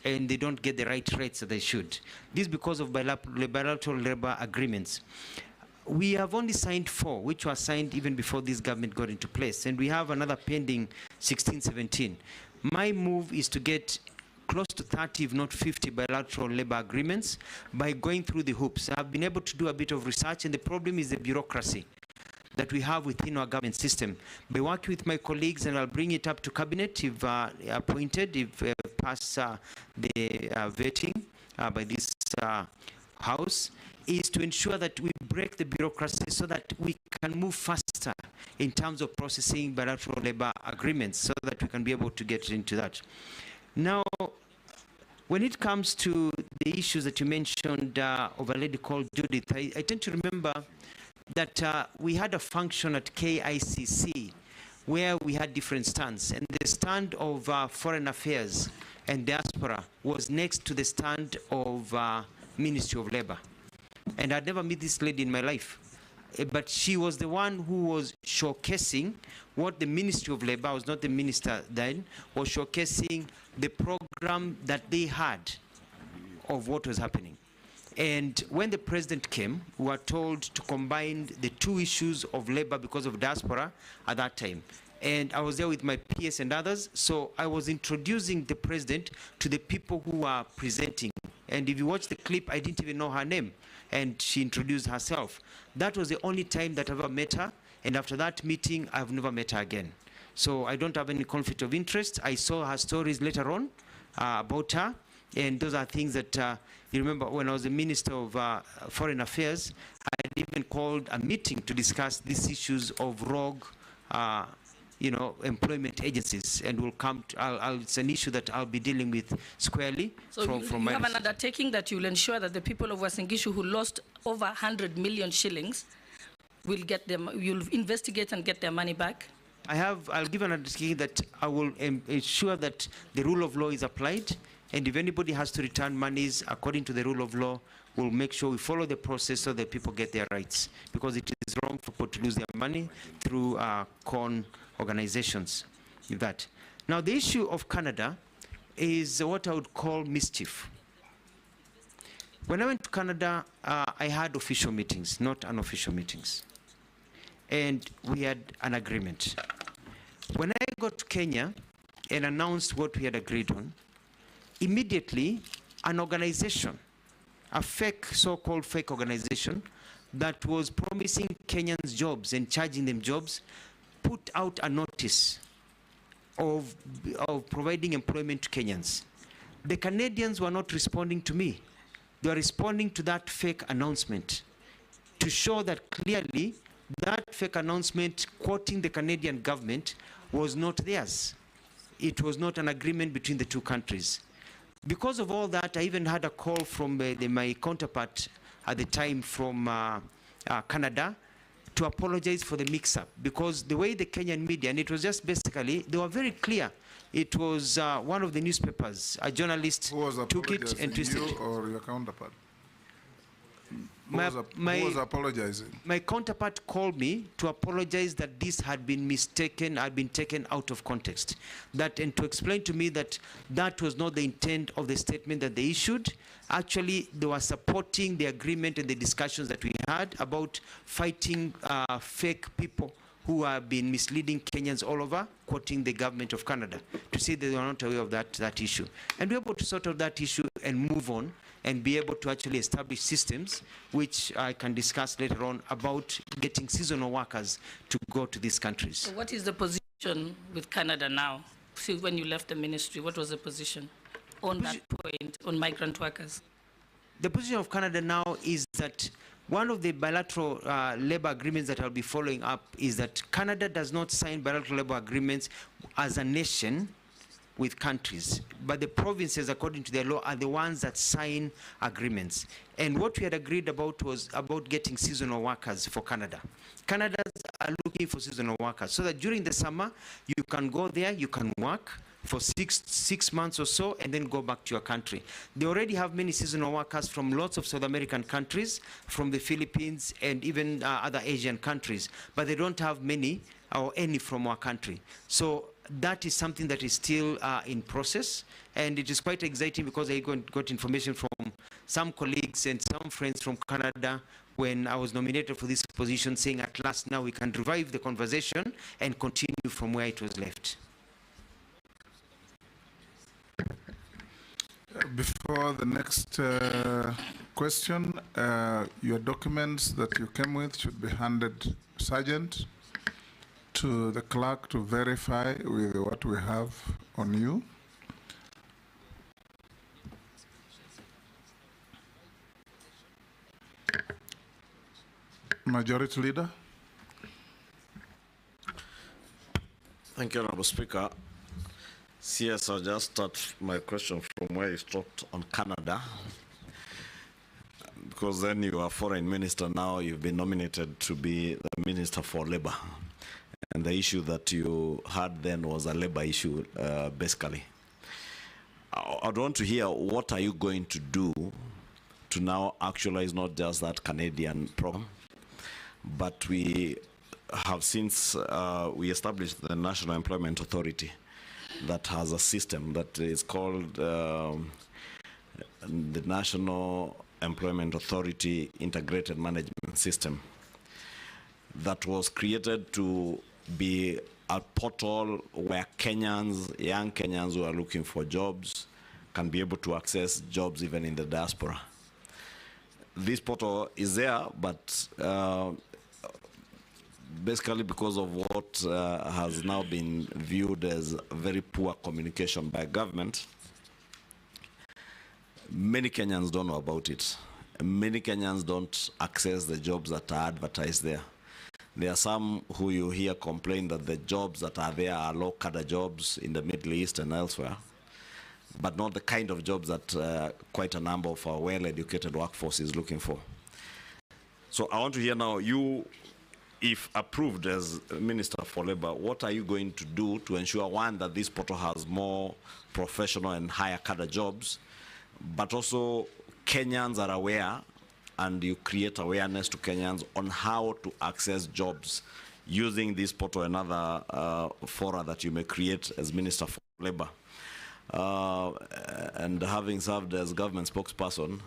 and they don't get the right rates that they should. This is because of bilateral labor agreements. We have only signed 4, which were signed even before this government got into place, and we have another pending 16, 17. My move is to get close to 30, if not 50, bilateral labor agreements by going through the hoops. I've been able to do a bit of research, and the problem is the bureaucracy that we have within our government system. By working with my colleagues, and I'll bring it up to cabinet if appointed, if pass the vetting by this house, is to ensure that we break the bureaucracy so that we can move faster in terms of processing bilateral labor agreements, so that we can be able to get into that. Now, when it comes to the issues that you mentioned of a lady called Judith, I tend to remember that we had a function at KICC where we had different stands, and the stand of Foreign Affairs and Diaspora was next to the stand of Ministry of Labor. And I'd never met this lady in my life. But she was the one who was showcasing what the Ministry of Labor, I was not the minister then, was showcasing the program that they had of what was happening. And when the president came, we were told to combine the 2 issues of labor because of diaspora at that time. And I was there with my PS and others, so I was introducing the president to the people who were presenting. And if you watch the clip, I didn't even know her name, and she introduced herself. That was the only time that I ever met her, and after that meeting, I've never met her again. So I don't have any conflict of interest. I saw her stories later on about her, and those are things that you remember when I was the Minister of Foreign Affairs, I had even called a meeting to discuss these issues of rogue employment agencies, and we'll come to, it's an issue that I'll be dealing with squarely. So you have an undertaking that you'll ensure that the people of Uasin Gishu who lost over 100 million shillings will get them, you'll investigate and get their money back? I'll give an undertaking that I will ensure that the rule of law is applied, and if anybody has to return monies according to the rule of law, we'll make sure we follow the process so that people get their rights, because it is wrong for people to lose their money through con organizations. That. Now, the issue of Canada is what I would call mischief. When I went to Canada, I had official meetings, not unofficial meetings. And we had an agreement. When I got to Kenya and announced what we had agreed on, immediately an organization, a fake, so-called fake organization that was promising Kenyans jobs and charging them jobs, put out a notice of providing employment to Kenyans. The Canadians were not responding to me. They were responding to that fake announcement to show that clearly that fake announcement quoting the Canadian government was not theirs. It was not an agreement between the 2 countries. Because of all that, I even had a call from my counterpart at the time from Canada to apologize for the mix-up, because the way the Kenyan media, and it was just basically, they were very clear. It was one of the newspapers, a journalist took it and twisted it. You or your counterpart? Who was apologizing? My counterpart called me to apologize that this had been mistaken, had been taken out of context. And to explain to me that that was not the intent of the statement that they issued. Actually, they were supporting the agreement and the discussions that we had about fighting fake people who have been misleading Kenyans all over, quoting the government of Canada, to say they were not aware of that issue. And we're able to sort out that issue and move on and be able to actually establish systems, which I can discuss later on, about getting seasonal workers to go to these countries. So what is the position with Canada now? See, when you left the ministry, what was the position on that point, on migrant workers? The position of Canada now is that one of the bilateral labor agreements that I'll be following up is that Canada does not sign bilateral labor agreements as a nation with countries, but the provinces, according to their law, are the ones that sign agreements. And what we had agreed about was about getting seasonal workers for Canada. Canadians are looking for seasonal workers so that during the summer, you can go there, you can work for six months or so, and then go back to your country. They already have many seasonal workers from lots of South American countries, from the Philippines, and even other Asian countries, but they don't have many or any from our country. So that is something that is still in process, and it is quite exciting because I got information from some colleagues and some friends from Canada when I was nominated for this position, saying at last now we can revive the conversation and continue from where it was left. Before the next question, your documents that you came with should be handed, Sergeant, to the clerk to verify with what we have on you. Majority Leader. Thank you, Honorable Speaker. CS, I'll just start my question from where you stopped on Canada, because then you are Foreign Minister now, you've been nominated to be the Minister for Labour. And the issue that you had then was a labor issue, basically. I'd want to hear what are you going to do to now actualize not just that Canadian program, but we have since we established the National Employment Authority that has a system that is called the National Employment Authority Integrated Management System, that was created to be a portal where Kenyans, young Kenyans who are looking for jobs, can be able to access jobs even in the diaspora. This portal is there, but basically because of what has now been viewed as very poor communication by government, many Kenyans don't know about it. Many Kenyans don't access the jobs that are advertised there. There are some who you hear complain that the jobs that are there are low-cadre jobs in the Middle East and elsewhere, but not the kind of jobs that quite a number of our well-educated workforce is looking for. So I want to hear now, you, if approved as Minister for Labour, what are you going to do to ensure, one, that this portal has more professional and higher cadre jobs, but also Kenyans are aware and you create awareness to Kenyans on how to access jobs using this portal and other fora that you may create as Minister for Labour. And having served as government spokesperson,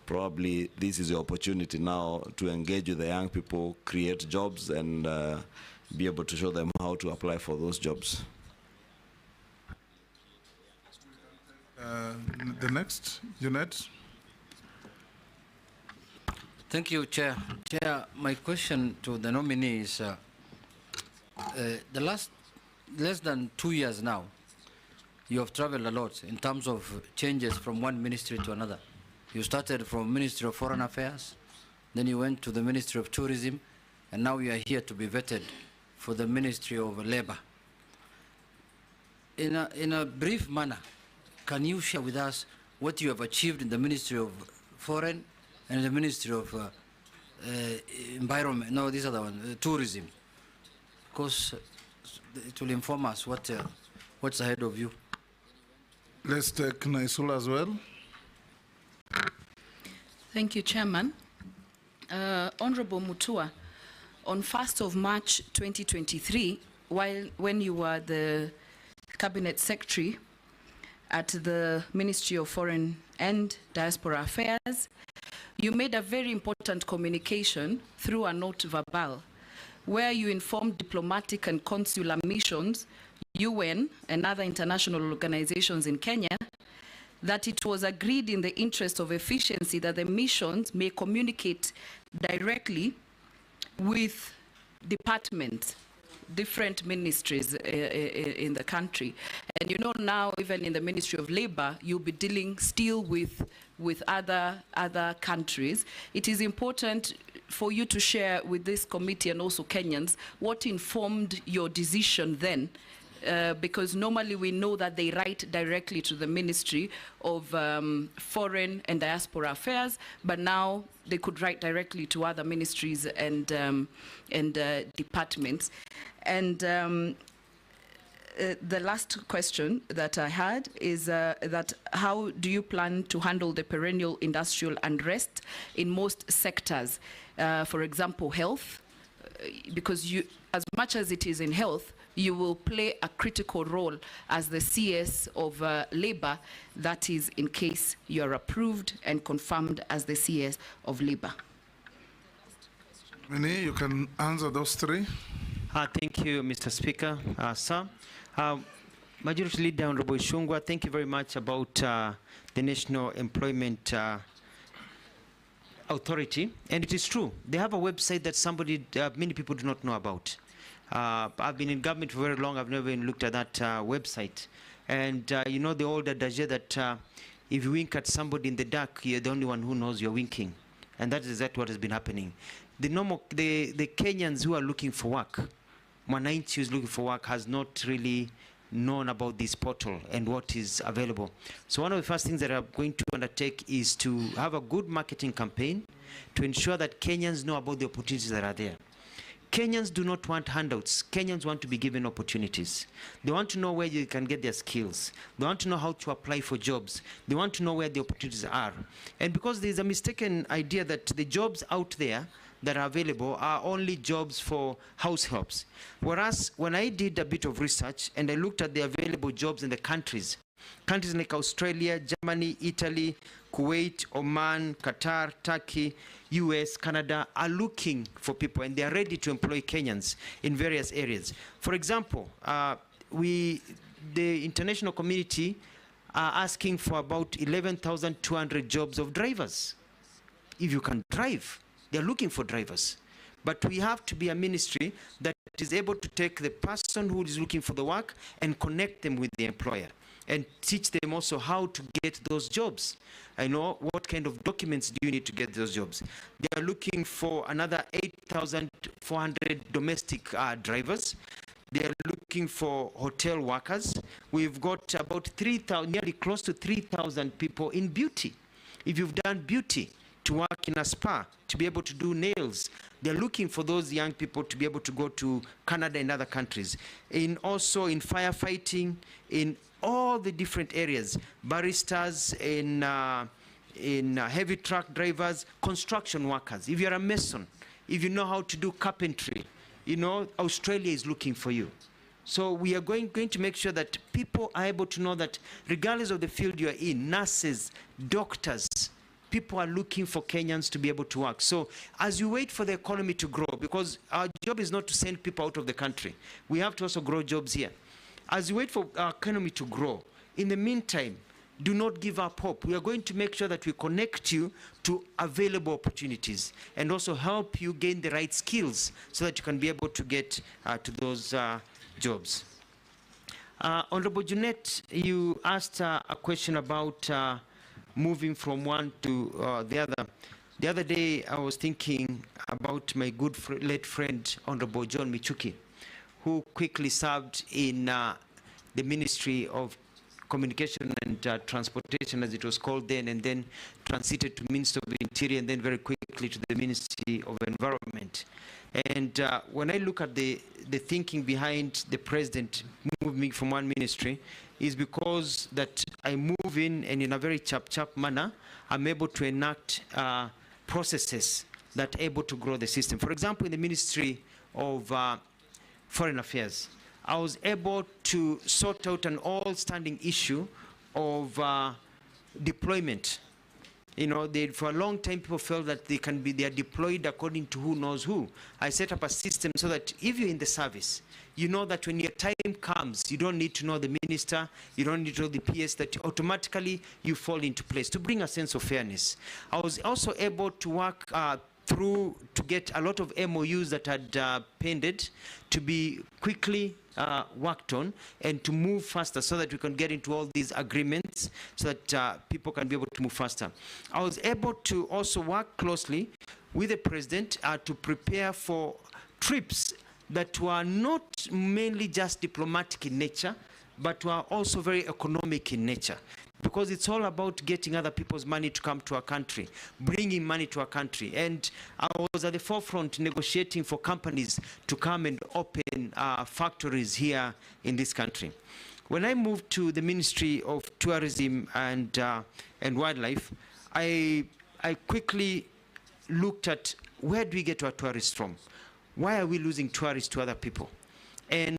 probably this is your opportunity now to engage with the young people, create jobs, and be able to show them how to apply for those jobs. The next, Junet. Thank you, Chair. Chair, my question to the nominee is, the less than 2 years now, you have traveled a lot in terms of changes from one ministry to another. You started from Ministry of Foreign Affairs, then you went to the Ministry of Tourism, and now you are here to be vetted for the Ministry of Labour. In a brief manner, can you share with us what you have achieved in the Ministry of Foreign and the Ministry of Environment, no, this other one, Tourism, because it will inform us what's ahead of you. Let's take Naisula as well. Thank you, Chairman. Honorable Mutua, on 1st of March 2023, when you were the Cabinet Secretary at the Ministry of Foreign and Diaspora Affairs, you made a very important communication through a note verbal, where you informed diplomatic and consular missions, UN and other international organizations in Kenya, that it was agreed in the interest of efficiency that the missions may communicate directly with departments, different ministries in the country. And you know now, even in the Ministry of Labour, you'll be dealing still with other countries. It is important for you to share with this committee and also Kenyans what informed your decision then, because normally we know that they write directly to the Ministry of Foreign and Diaspora Affairs, but now they could write directly to other ministries and departments. And the last question that I had is that how do you plan to handle the perennial industrial unrest in most sectors? For example, health, because you, as much as it is in health, you will play a critical role as the CS of Labour, that is in case you are approved and confirmed as the CS of Labour. Mini, you can answer those three. Thank you, Mr. Speaker. Sir, Majority Leader Honorable Shungwa, thank you very much about the National Employment Authority. And it is true, they have a website that many people do not know about. I've been in government for very long, I've never even looked at that website. And you know the old adage that if you wink at somebody in the dark, you're the only one who knows you're winking. And that is exactly what has been happening. The Kenyans who are looking for work, Mwananchi who is looking for work, has not really known about this portal and what is available. So one of the first things that I'm going to undertake is to have a good marketing campaign to ensure that Kenyans know about the opportunities that are there. Kenyans do not want handouts. Kenyans want to be given opportunities. They want to know where you can get their skills. They want to know how to apply for jobs. They want to know where the opportunities are. And because there's a mistaken idea that the jobs out there that are available are only jobs for house helps. Whereas when I did a bit of research and I looked at the available jobs in the countries like Australia, Germany, Italy, Kuwait, Oman, Qatar, Turkey, US, Canada are looking for people, and they are ready to employ Kenyans in various areas. For example, the international community are asking for about 11,200 jobs of drivers. If you can drive, they're looking for drivers. But we have to be a ministry that is able to take the person who is looking for the work and connect them with the employer and teach them also how to get those jobs. I know what kind of documents do you need to get those jobs. They are looking for another 8,400 domestic drivers. They are looking for hotel workers. We've got about 3,000, nearly close to 3,000 people in beauty. If you've done beauty, to work in a spa, to be able to do nails. They're looking for those young people to be able to go to Canada and other countries. Also in firefighting, in all the different areas, baristas, in heavy truck drivers, construction workers. If you're a mason, if you know how to do carpentry, you know, Australia is looking for you. So we are going to make sure that people are able to know that regardless of the field you are in, nurses, doctors, people are looking for Kenyans to be able to work. So as you wait for the economy to grow, because our job is not to send people out of the country, we have to also grow jobs here. As you wait for our economy to grow, in the meantime, do not give up hope. We are going to make sure that we connect you to available opportunities and also help you gain the right skills so that you can be able to get to those jobs. Honorable Jeanette, you asked a question about moving from one to the other. The other day, I was thinking about my good late friend, Honorable John Michuki, who quickly served in the Ministry of Communication and Transportation, as it was called then, and then transited to Ministry of Interior, and then very quickly to the Ministry of Environment. And when I look at the thinking behind the president moving from one ministry, is because that I move in, and in a very chap-chap manner, I'm able to enact processes that are able to grow the system. For example, in the Ministry of Foreign Affairs, I was able to sort out an all-standing issue of deployment. You know, for a long time, people felt that they are deployed according to who knows who. I set up a system so that if you're in the service, you know that when your time comes, you don't need to know the minister, you don't need to know the PS, that automatically you fall into place to bring a sense of fairness. I was also able to work to get a lot of MOUs that had pended to be quickly worked on and to move faster so that we can get into all these agreements so that people can be able to move faster. I was able to also work closely with the president to prepare for trips that were not mainly just diplomatic in nature, but were also very economic in nature. Because it's all about getting other people's money to come to our country, bringing money to our country. And I was at the forefront negotiating for companies to come and open factories here in this country. When I moved to the Ministry of Tourism and Wildlife, I quickly looked at where do we get our tourists from? Why are we losing tourists to other people? And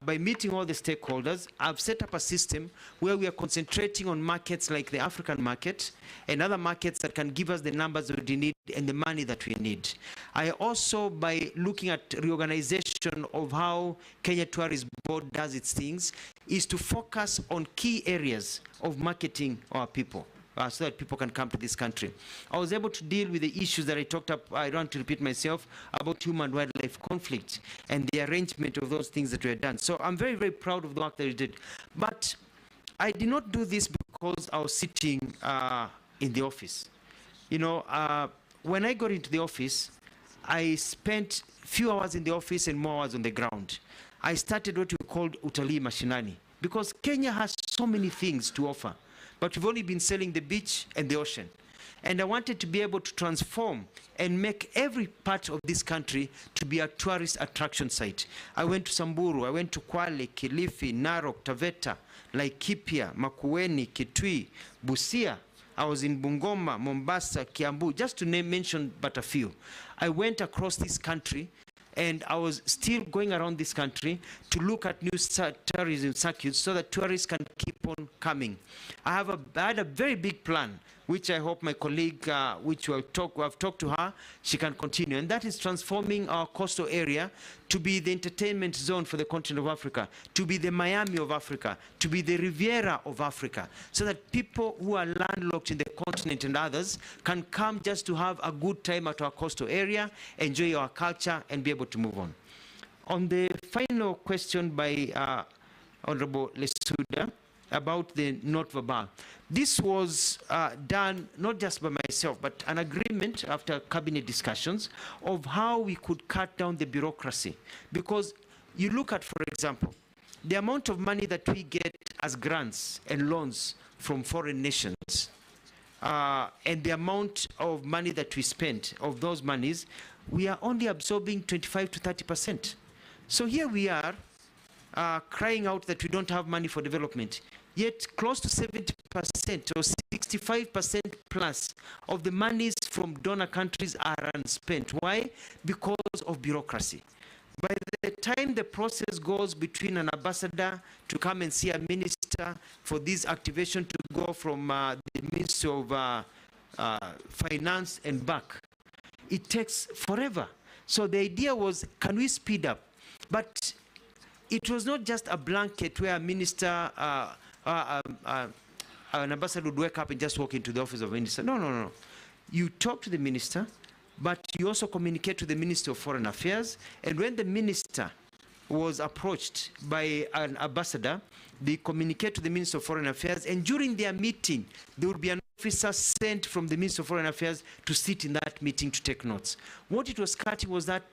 by meeting all the stakeholders, I've set up a system where we are concentrating on markets like the African market and other markets that can give us the numbers that we need and the money that we need. I also, by looking at reorganization of how Kenya Tourist Board does its things, is to focus on key areas of marketing our people. So that people can come to this country. I was able to deal with the issues that I talked about, I don't want to repeat myself, about human-wildlife conflict and the arrangement of those things that were done. So I'm very, very proud of the work that we did. But I did not do this because I was sitting in the office. You know, when I got into the office, I spent few hours in the office and more hours on the ground. I started what we called utalii mashinani, because Kenya has so many things to offer. But we've only been selling the beach and the ocean. And I wanted to be able to transform and make every part of this country to be a tourist attraction site. I went to Samburu, I went to Kwale, Kilifi, Narok, Taveta, Laikipia, Makueni, Kitui, Busia. I was in Bungoma, Mombasa, Kiambu, just to mention but a few. I went across this country, and I was still going around this country to look at new tourism circuits so that tourists can keep on coming. I had a very big plan, which I hope my colleague, which I've talked to her, she can continue. And that is transforming our coastal area to be the entertainment zone for the continent of Africa, to be the Miami of Africa, to be the Riviera of Africa, so that people who are landlocked in the continent and others can come just to have a good time at our coastal area, enjoy our culture, and be able to move on. On the final question by Honorable Lesuda about the note verbal, this was done not just by myself, but an agreement after cabinet discussions of how we could cut down the bureaucracy. Because you look at, for example, the amount of money that we get as grants and loans from foreign nations, and the amount of money that we spend of those monies, we are only absorbing 25 to 30%. So here we are crying out that we don't have money for development, yet close to 70% or 65% plus of the monies from donor countries are unspent. Why? Because of bureaucracy. By the time the process goes between an ambassador to come and see a minister for this activation to go from the Ministry of Finance and back, it takes forever. So the idea was, can we speed up? But it was not just a blanket where a minister, an ambassador would wake up and just walk into the office of a minister. No, no, no. You talk to the minister, but you also communicate to the Minister of Foreign Affairs. And when the minister was approached by an ambassador, they communicate to the Minister of Foreign Affairs, and during their meeting, there would be an officer sent from the Minister of Foreign Affairs to sit in that meeting to take notes. What it was cutting was that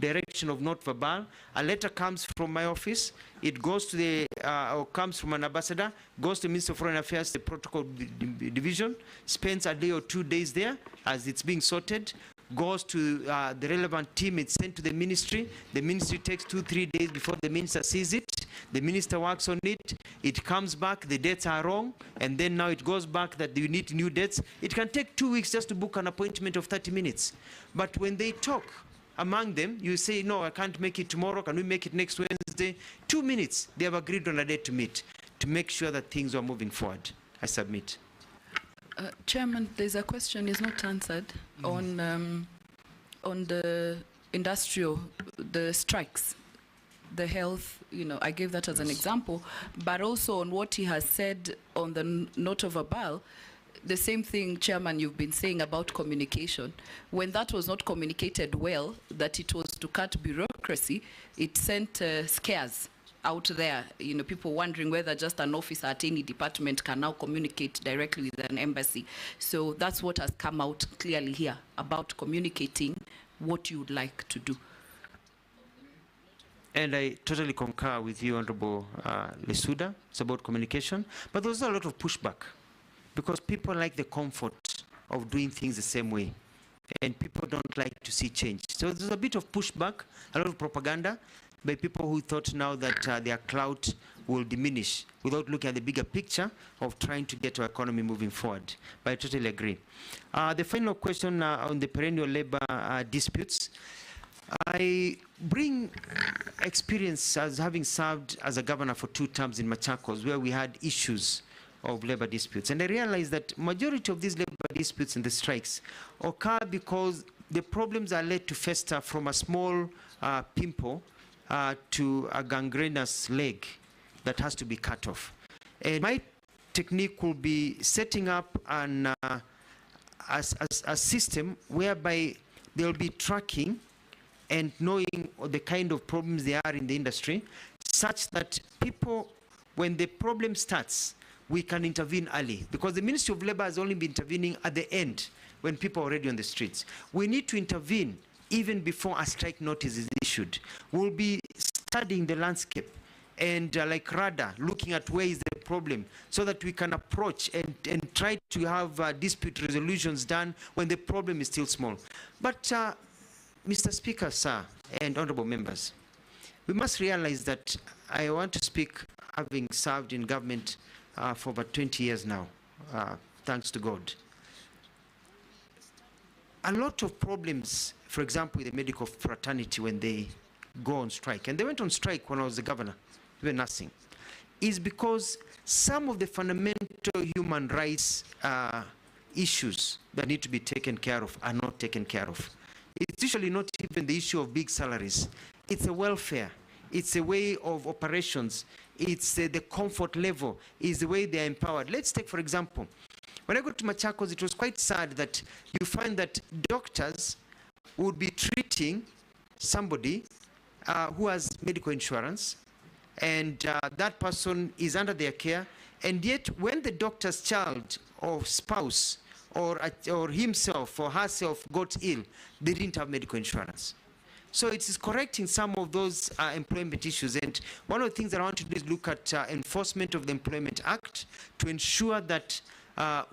direction of note verbal. A letter comes from my office, it goes to the, or comes from an ambassador, goes to the Minister of Foreign Affairs, the protocol division, spends a day or 2 days there as it's being sorted, goes to the relevant team, it's sent to the ministry takes 2-3 days before the minister sees it, the minister works on it, it comes back, the dates are wrong, and then now it goes back that you need new dates. It can take 2 weeks just to book an appointment of 30 minutes. But when they talk among them, you say, no, I can't make it tomorrow, can we make it next Wednesday? 2 minutes, they have agreed on a date to meet, to make sure that things are moving forward. I submit. Chairman, there's a question is not answered on the industrial, the strikes, the health, you know, I gave that as an example, but also on what he has said on the note of verbal, the same thing, Chairman, you've been saying about communication. When that was not communicated well, that it was to cut bureaucracy, it sent scares out there, you know, people wondering whether just an officer at any department can now communicate directly with an embassy. So that's what has come out clearly here about communicating what you would like to do. And I totally concur with you, Honorable Lesuda. It's about communication. But there's a lot of pushback because people like the comfort of doing things the same way. And people don't like to see change. So there's a bit of pushback, a lot of propaganda by people who thought now that their clout will diminish without looking at the bigger picture of trying to get our economy moving forward. But I totally agree. The final question on the perennial labor disputes. I bring experience as having served as a governor for 2 terms in Machakos, where we had issues of labor disputes. And I realized that majority of these labor disputes and the strikes occur because the problems are led to fester from a small pimple to a gangrenous leg that has to be cut off. And my technique will be setting up a system whereby they'll be tracking and knowing the kind of problems there are in the industry, such that people, when the problem starts, we can intervene early. Because the Ministry of Labor has only been intervening at the end, when people are already on the streets. We need to intervene even before a strike notice is issued. We'll be studying the landscape and like radar, looking at where is the problem, so that we can approach and try to have dispute resolutions done when the problem is still small. But Mr. Speaker, sir, and honorable members, we must realize that I want to speak having served in government for about 20 years now, thanks to God. A lot of problems, for example, with the medical fraternity when they go on strike, and they went on strike when I was the governor, even nursing, is because some of the fundamental human rights issues that need to be taken care of are not taken care of. It's usually not even the issue of big salaries. It's a welfare. It's a way of operations. It's the comfort level. It's the way they're empowered. Let's take, for example, when I go to Machakos, it was quite sad that you find that doctors would be treating somebody who has medical insurance, and that person is under their care, and yet when the doctor's child or spouse or himself or herself got ill, they didn't have medical insurance. So it is correcting some of those employment issues. And one of the things that I want to do is look at enforcement of the Employment Act to ensure that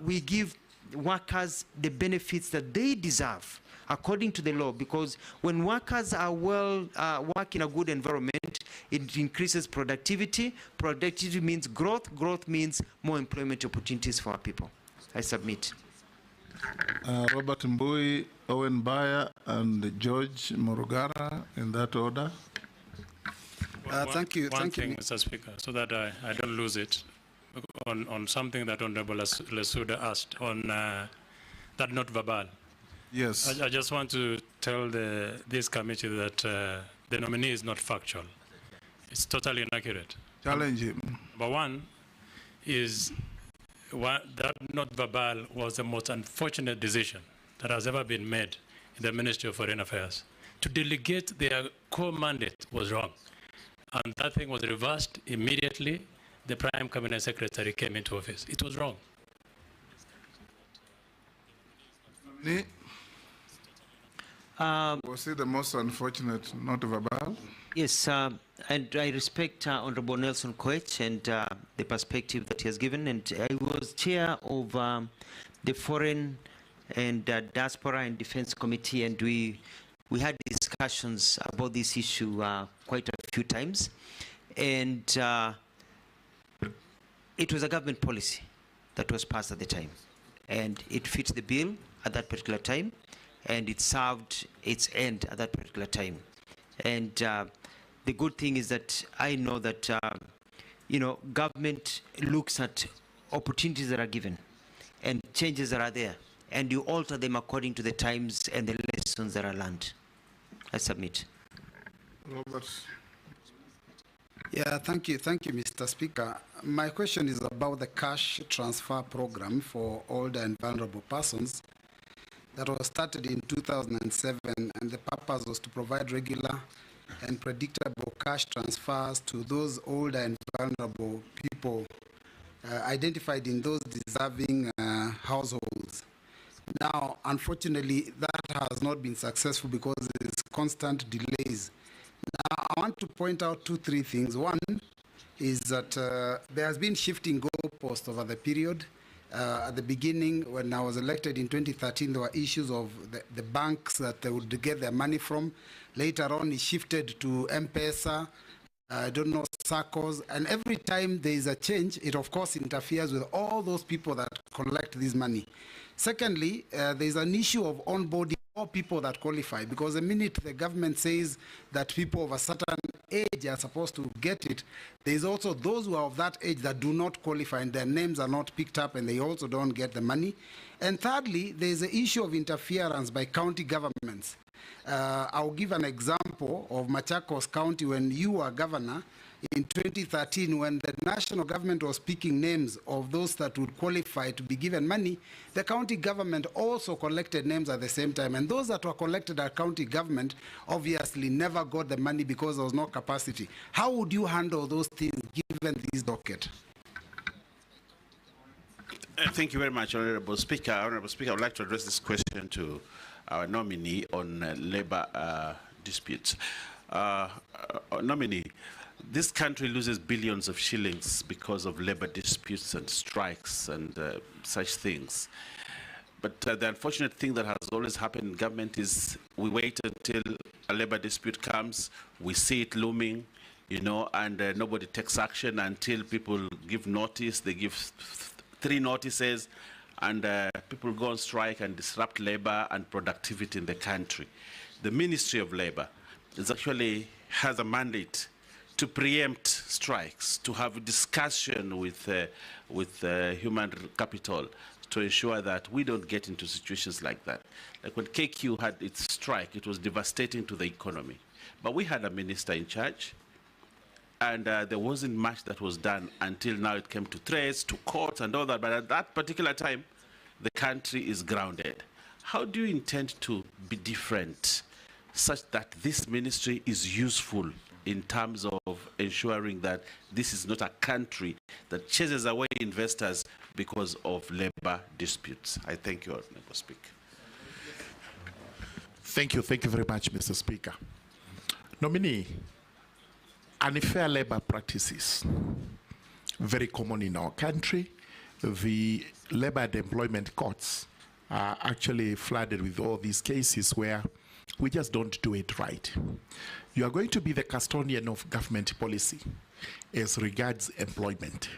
we give workers the benefits that they deserve according to the law, because when workers are work in a good environment, it increases productivity. Productivity means growth. Growth means more employment opportunities for our people. I submit. Robert Mbui, Owen Baya, and George Morugara, in that order. Thank you. One thing, Mr. Speaker, so that I don't lose it, on something that Honorable Lesuda asked on that not verbal. Yes. I just want to tell this committee that the nominee is not factual. It's totally inaccurate. Challenge him. Number one is that not verbal was the most unfortunate decision that has ever been made in the Ministry of Foreign Affairs. To delegate their core mandate was wrong. And that thing was reversed immediately. The Prime Cabinet Secretary came into office. It was wrong. Was it the most unfortunate not verbal? Yes, and I respect Honorable Nelson Koech and the perspective that he has given. And I was chair of the Foreign and Diaspora and Defense Committee, and we had discussions about this issue quite a few times. And it was a government policy that was passed at the time. And it fit the bill at that particular time, and it served its end at that particular time. And the good thing is that I know that, government looks at opportunities that are given and changes that are there, and you alter them according to the times and the lessons that are learned. I submit. Robert. Yeah, thank you, Mr. Speaker. My question is about the cash transfer program for older and vulnerable persons that was started in 2007, and the purpose was to provide regular and predictable cash transfers to those older and vulnerable people identified in those deserving households. Now, unfortunately, that has not been successful because there's constant delays. Now, I want to point out 2-3 things. One is that there has been shifting goalposts over the period. At the beginning, when I was elected in 2013, there were issues of the banks that they would get their money from. Later on, it shifted to M-Pesa, I don't know, SACCOs, and every time there is a change, it of course interferes with all those people that collect this money. Secondly, there is an issue of onboarding more people that qualify, because the minute the government says that people of a certain age are supposed to get it, there's also those who are of that age that do not qualify and their names are not picked up and they also don't get the money. And thirdly, there's the issue of interference by county governments. I'll give an example of Machakos County when you were governor in 2013, when the national government was picking names of those that would qualify to be given money. The county government also collected names at the same time, and those that were collected at county government obviously never got the money because there was no capacity. How would you handle those things given this docket? Thank you very much, Honorable Speaker. Honorable Speaker, I would like to address this question to our nominee on labor disputes. Nominee, this country loses billions of shillings because of labor disputes and strikes and such things. But the unfortunate thing that has always happened in government is we wait until a labor dispute comes, we see it looming, you know, and nobody takes action until people give notice. They give 3 notices, and people go on strike and disrupt labor and productivity in the country. The Ministry of Labor has a mandate to preempt strikes, to have a discussion with human capital to ensure that we don't get into situations like that. Like when KQ had its strike, it was devastating to the economy. But we had a minister in charge, and there wasn't much that was done until now it came to threats, to courts and all that. But at that particular time, the country is grounded. How do you intend to be different such that this ministry is useful in terms of ensuring that this is not a country that chases away investors because of labor disputes? I thank you, Honorable Speaker. Thank you very much, Mr. Speaker. Nominee, unfair labor practices, very common in our country. The labor and employment courts are actually flooded with all these cases where we just don't do it right. You are going to be the custodian of government policy as regards employment.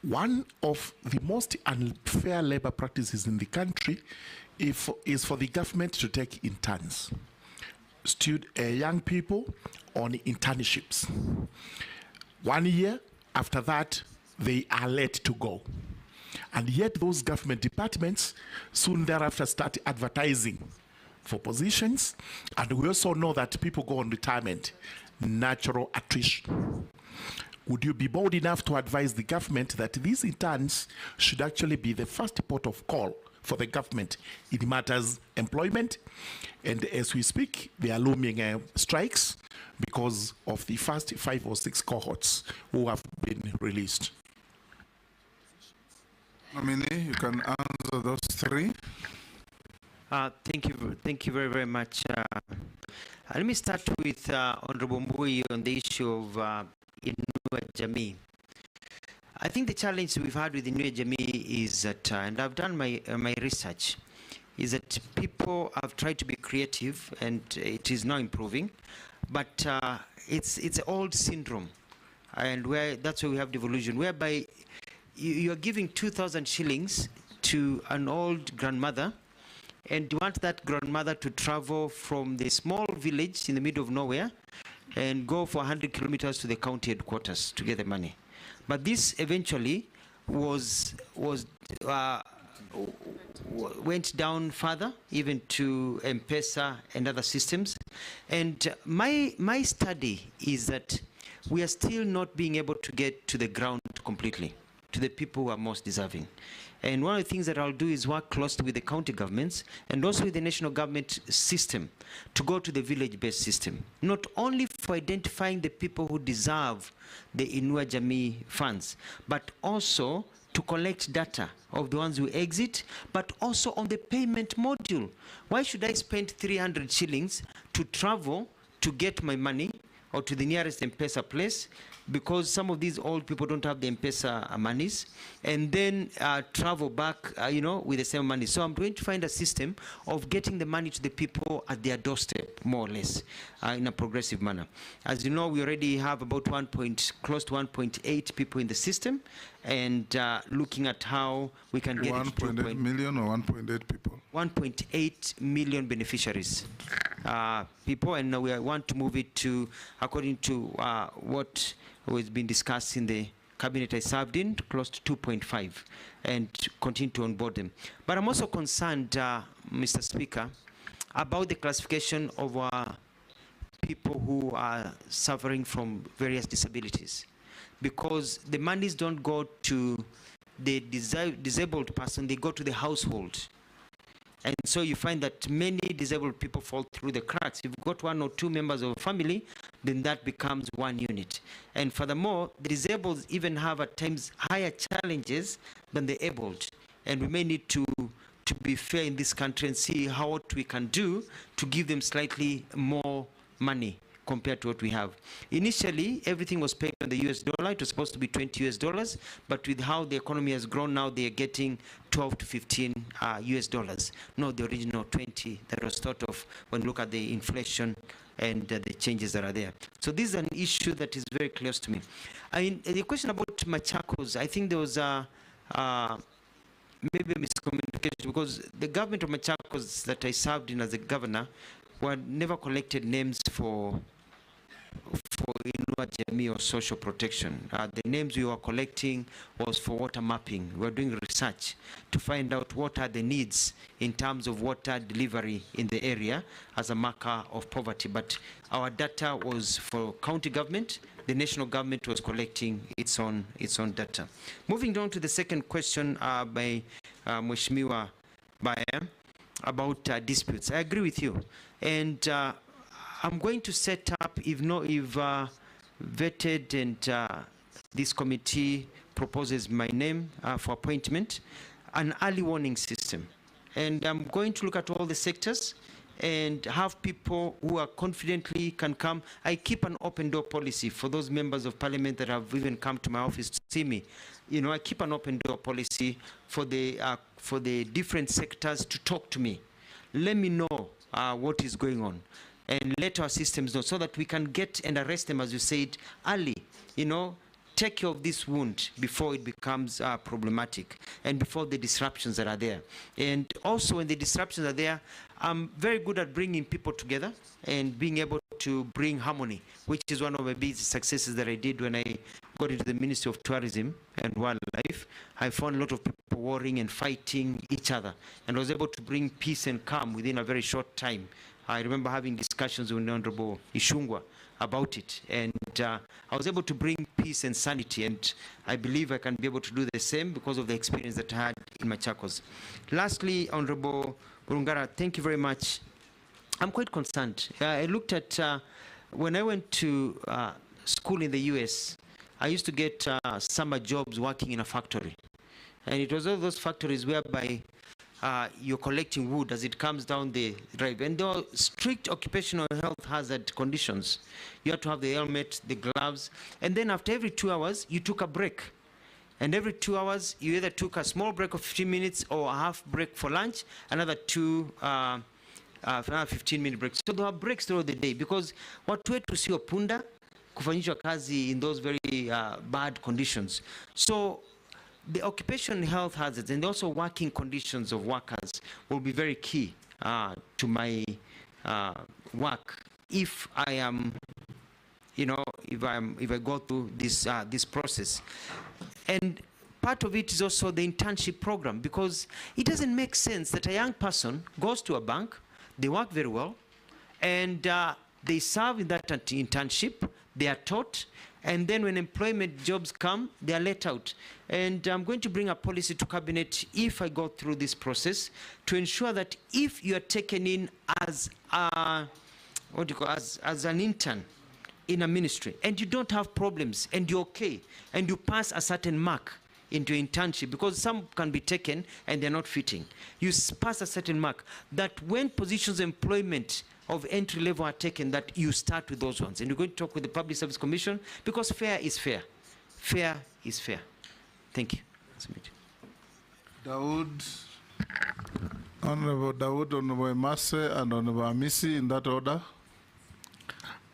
One of the most unfair labor practices in the country is for the government to take interns, young people on internships. 1 year after that, they are let to go. And yet those government departments soon thereafter start advertising for positions, and we also know that people go on retirement, natural attrition. Would you be bold enough to advise the government that these interns should actually be the first port of call for the government in matters employment? And as we speak, they are looming strikes because of the first 5 or 6 cohorts who have been released. Nominee, you can answer those 3. Thank you very much. Let me start with Honorable Mbui on the issue of Inua Jamii. I think the challenge we've had with Inua Jamii is that, and I've done my research, is that people have tried to be creative, and it is now improving, but it's an old syndrome, and that's why we have devolution, whereby you are giving 2,000 shillings to an old grandmother, and you want that grandmother to travel from the small village in the middle of nowhere and go for 100 kilometers to the county headquarters to get the money. But this eventually went down further, even to M-Pesa and other systems. And my study is that we are still not being able to get to the ground completely, to the people who are most deserving. And one of the things that I'll do is work closely with the county governments and also with the national government system to go to the village-based system, not only for identifying the people who deserve the Inua Jamii funds, but also to collect data of the ones who exit, but also on the payment module. Why should I spend 300 shillings to travel to get my money or to the nearest M-Pesa place, because some of these old people don't have the M-Pesa monies, and then travel back, with the same money. So I'm going to find a system of getting the money to the people at their doorstep, more or less, in a progressive manner. As you know, we already have about close to 1.8 people in the system, and looking at how we can get 1.8 million or 1.8 people? 1.8 million beneficiaries, people, and now we want to move it to, according to what has been discussed in the cabinet I served in, close to 2.5, and continue to onboard them. But I'm also concerned, Mr. Speaker, about the classification of people who are suffering from various disabilities, because the monies don't go to the disabled person, they go to the household. And so you find that many disabled people fall through the cracks. If you've got 1 or 2 members of a family, then that becomes one unit. And furthermore, the disabled even have at times higher challenges than the abled. And we may need to be fair in this country and see what we can do to give them slightly more money compared to what we have. Initially, everything was paid on the US dollar. It was supposed to be $20, but with how the economy has grown now, they are getting 12 to 15 US dollars, not the original 20 that was thought of when you look at the inflation and the changes that are there. So this is an issue that is very close to me. I mean, the question about Machakos, I think there was maybe a miscommunication, because the government of Machakos that I served in as a governor were never collected names for Inua Jamii or social protection. The names we were collecting was for water mapping. We were doing research to find out what are the needs in terms of water delivery in the area as a marker of poverty. But our data was for county government. The national government was collecting its own data. Moving on to the second question by Mheshimiwa Baya about disputes. I agree with you. And I'm going to set up, if vetted and this committee proposes my name for appointment, an early warning system. And I'm going to look at all the sectors and have people who are confidently can come. I keep an open door policy for those members of parliament that have even come to my office to see me. I keep an open door policy for the different sectors to talk to me. Let me know what is going on, and let our systems know so that we can get and arrest them, as you said, early. Take care of this wound before it becomes problematic and before the disruptions that are there. And also when the disruptions are there, I'm very good at bringing people together and being able to bring harmony, which is one of my biggest successes that I did when I got into the Ministry of Tourism and Wildlife. I found a lot of people warring and fighting each other, and was able to bring peace and calm within a very short time. I remember having discussions with the Honorable Ishungwa about it, and I was able to bring peace and sanity, and I believe I can be able to do the same because of the experience that I had in Machakos. Lastly, Honorable Burungara, thank you very much. I'm quite concerned. I looked at, when I went to school in the US, I used to get summer jobs working in a factory. And it was all those factories whereby you're collecting wood as it comes down the drive. And there are strict occupational health hazard conditions. You had to have the helmet, the gloves, and then after every 2 hours, you took a break. And every 2 hours, you either took a small break of 15 minutes or a half break for lunch, another 15-minute breaks. So there were breaks throughout the day, because watu wetu sio punda kufanyishwa kazi in those very bad conditions. So the occupational health hazards and also working conditions of workers will be very key to my work if I am, if I go through this process. And part of it is also the internship program, because it doesn't make sense that a young person goes to a bank, they work very well, and they serve in that internship, they are taught, and then when employment jobs come, they are let out. And I'm going to bring a policy to cabinet if I go through this process to ensure that if you are taken in as as an intern in a ministry and you don't have problems and you're okay and you pass a certain mark into internship, because some can be taken and they're not fitting. You pass a certain mark, that when positions of employment of entry level are taken, that you start with those ones. And we're going to talk with the Public Service Commission, because fair is fair. Fair is fair. Thank you. Dawood, Honorable Dawood, Honorable Masse, and Honorable Amisi, in that order.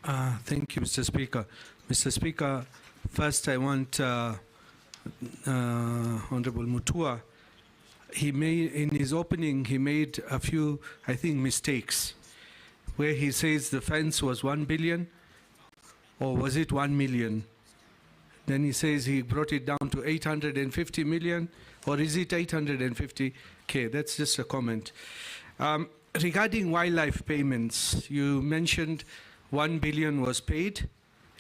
Thank you, Mr. Speaker. Mr. Speaker, first I want Honorable Mutua. He made, in his opening, he made a few, I think, mistakes, where he says the fence was 1 billion, or was it 1 million? Then he says he brought it down to 850 million, or is it 850K? That's just a comment. Regarding wildlife payments, you mentioned 1 billion was paid.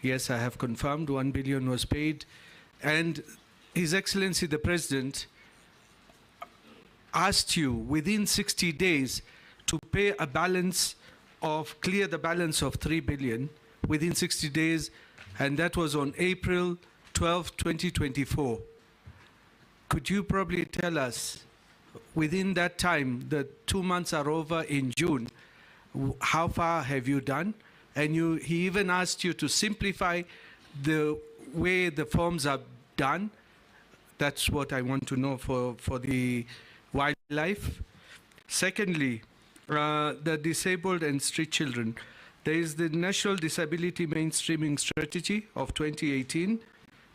Yes, I have confirmed 1 billion was paid. And His Excellency the President asked you within 60 days to pay a balance of, clear the balance of 3 billion within 60 days, and that was on April 12, 2024. Could you probably tell us, within that time, the 2 months are over in June, how far have you done? And he even asked you to simplify the way the forms are done. That's what I want to know for the wildlife. Secondly, the disabled and street children. There is the National Disability Mainstreaming Strategy of 2018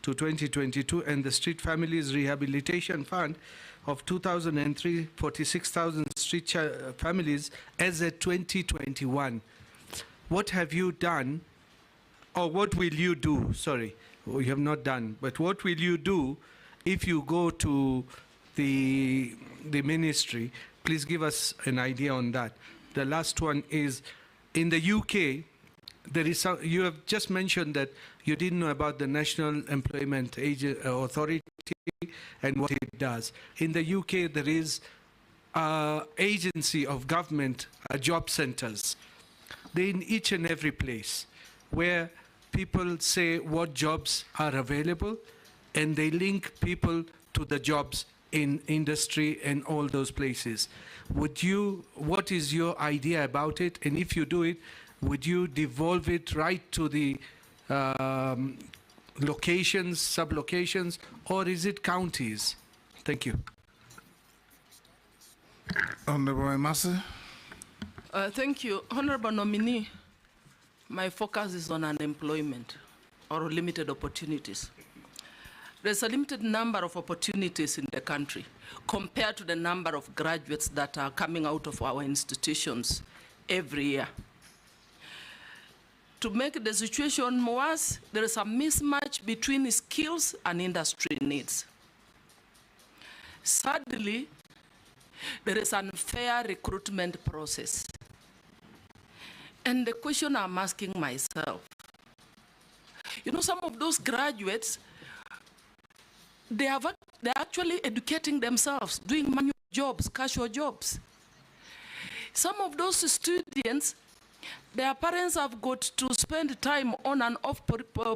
to 2022 and the Street Families Rehabilitation Fund of 2003, 46,000 street families as at 2021. What have you done, or what will you do? Sorry, you have not done, but what will you do if you go to the ministry? Please give us an idea on that. The last one is, in the UK, there is some, you have just mentioned that you didn't know about the National Employment Authority and what it does. In the UK, there is an agency of government, job centers. They're in each and every place where people say what jobs are available, and they link people to the jobs in industry and all those places. Would you, what is your idea about it? And if you do it, would you devolve it right to the locations, sub-locations, or is it counties? Thank you. Honorable Masse. Thank you. Honorable nominee, my focus is on unemployment or limited opportunities. There's a limited number of opportunities in the country compared to the number of graduates that are coming out of our institutions every year. To make the situation worse, there is a mismatch between skills and industry needs. Sadly, there is an unfair recruitment process. And the question I'm asking myself, you know, some of those graduates, they're actually educating themselves, doing manual jobs, casual jobs. Some of those students, their parents have got to spend time on and off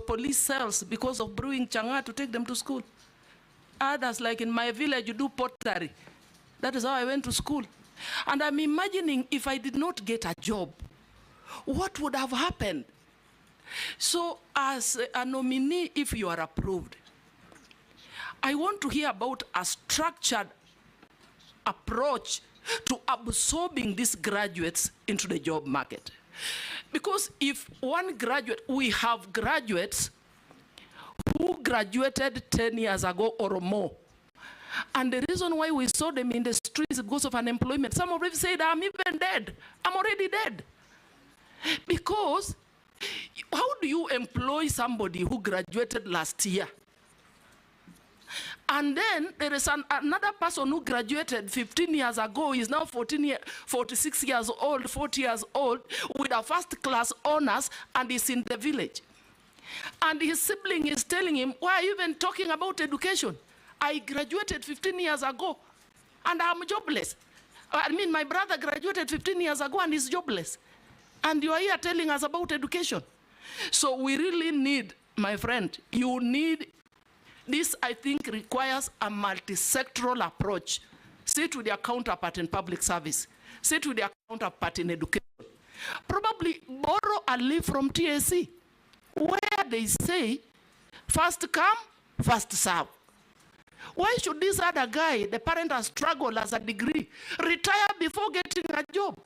police cells because of brewing changa to take them to school. Others, like in my village, you do pottery. That is how I went to school. And I'm imagining if I did not get a job, what would have happened? So as a nominee, if you are approved, I want to hear about a structured approach to absorbing these graduates into the job market. Because if one graduate, we have graduates who graduated 10 years ago or more. And the reason why we saw them in the streets is because of unemployment. Some of them said, I'm even dead. I'm already dead. Because how do you employ somebody who graduated last year? And then there is another person who graduated 15 years ago, is now 46 years old, 40 years old, with a first-class honors, and is in the village. And his sibling is telling him, why are you even talking about education? I graduated 15 years ago, and I'm jobless. I mean, my brother graduated 15 years ago, and he's jobless. And you are here telling us about education. So we really need, my friend, you need, this I think requires a multi-sectoral approach. Sit with your counterpart in public service. Sit with your counterpart in education. Probably borrow a leaf from TSC, where they say, first come, first serve. Why should this other guy, the parent has struggled as a degree, retire before getting a job?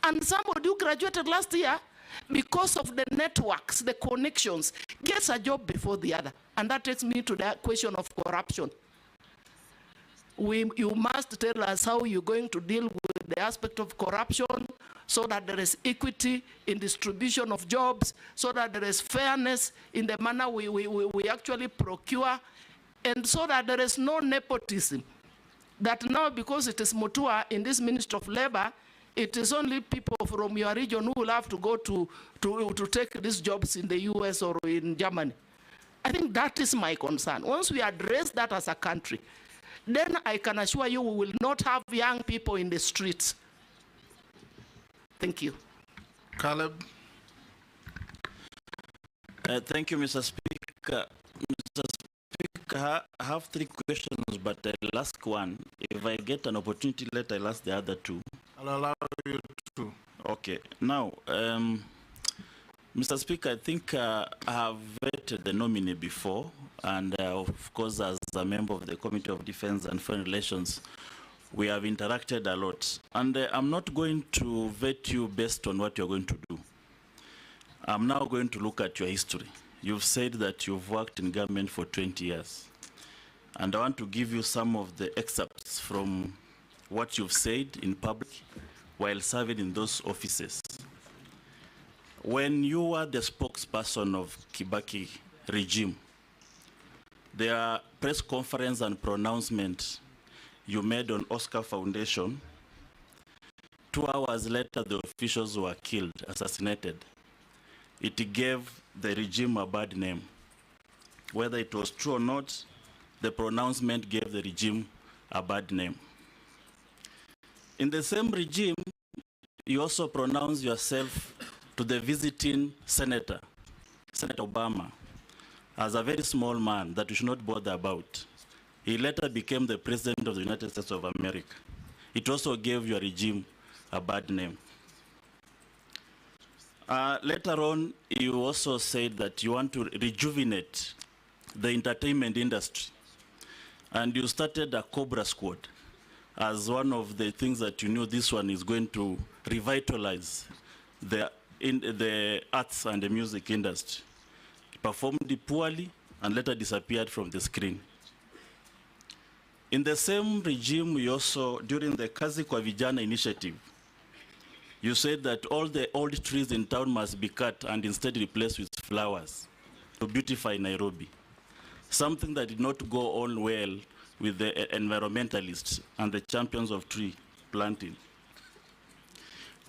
And somebody who graduated last year, because of the networks, the connections, gets a job before the other. And that takes me to the question of corruption. You must tell us how you're going to deal with the aspect of corruption so that there is equity in distribution of jobs, so that there is fairness in the manner we actually procure, and so that there is no nepotism. That now, because it is Mutua in this Ministry of Labor, it is only people from your region who will have to go to take these jobs in the US or in Germany. I think that is my concern. Once we address that as a country, then I can assure you we will not have young people in the streets. Thank you. Caleb. Thank you, Mr. Speaker. Mr. Speaker, I have 3 questions, but I'll ask one. If I get an opportunity later, I'll ask the other 2. I'll allow you to. Okay. Now, Mr. Speaker, I think I have vetted the nominee before, and of course, as a member of the Committee of Defense and Foreign Relations, we have interacted a lot. And I'm not going to vet you based on what you're going to do. I'm now going to look at your history. You've said that you've worked in government for 20 years. And I want to give you some of the excerpts from what you've said in public while serving in those offices. When you were the spokesperson of Kibaki regime, their press conference and pronouncement you made on Oscar Foundation, 2 hours later the officials were killed, assassinated. It gave the regime a bad name. Whether it was true or not, the pronouncement gave the regime a bad name. In the same regime, you also pronounced yourself to the visiting senator, Senator Obama, as a very small man that we should not bother about. He later became the president of the United States of America. It also gave your regime a bad name. Later on, you also said that you want to rejuvenate the entertainment industry. And you started a Cobra Squad as one of the things that you knew this one is going to revitalize the arts and the music industry. It performed poorly and later disappeared from the screen. In the same regime, we also, during the Kazi kwa Vijana initiative, you said that all the old trees in town must be cut and instead replaced with flowers to beautify Nairobi. Something that did not go on well with the environmentalists and the champions of tree planting.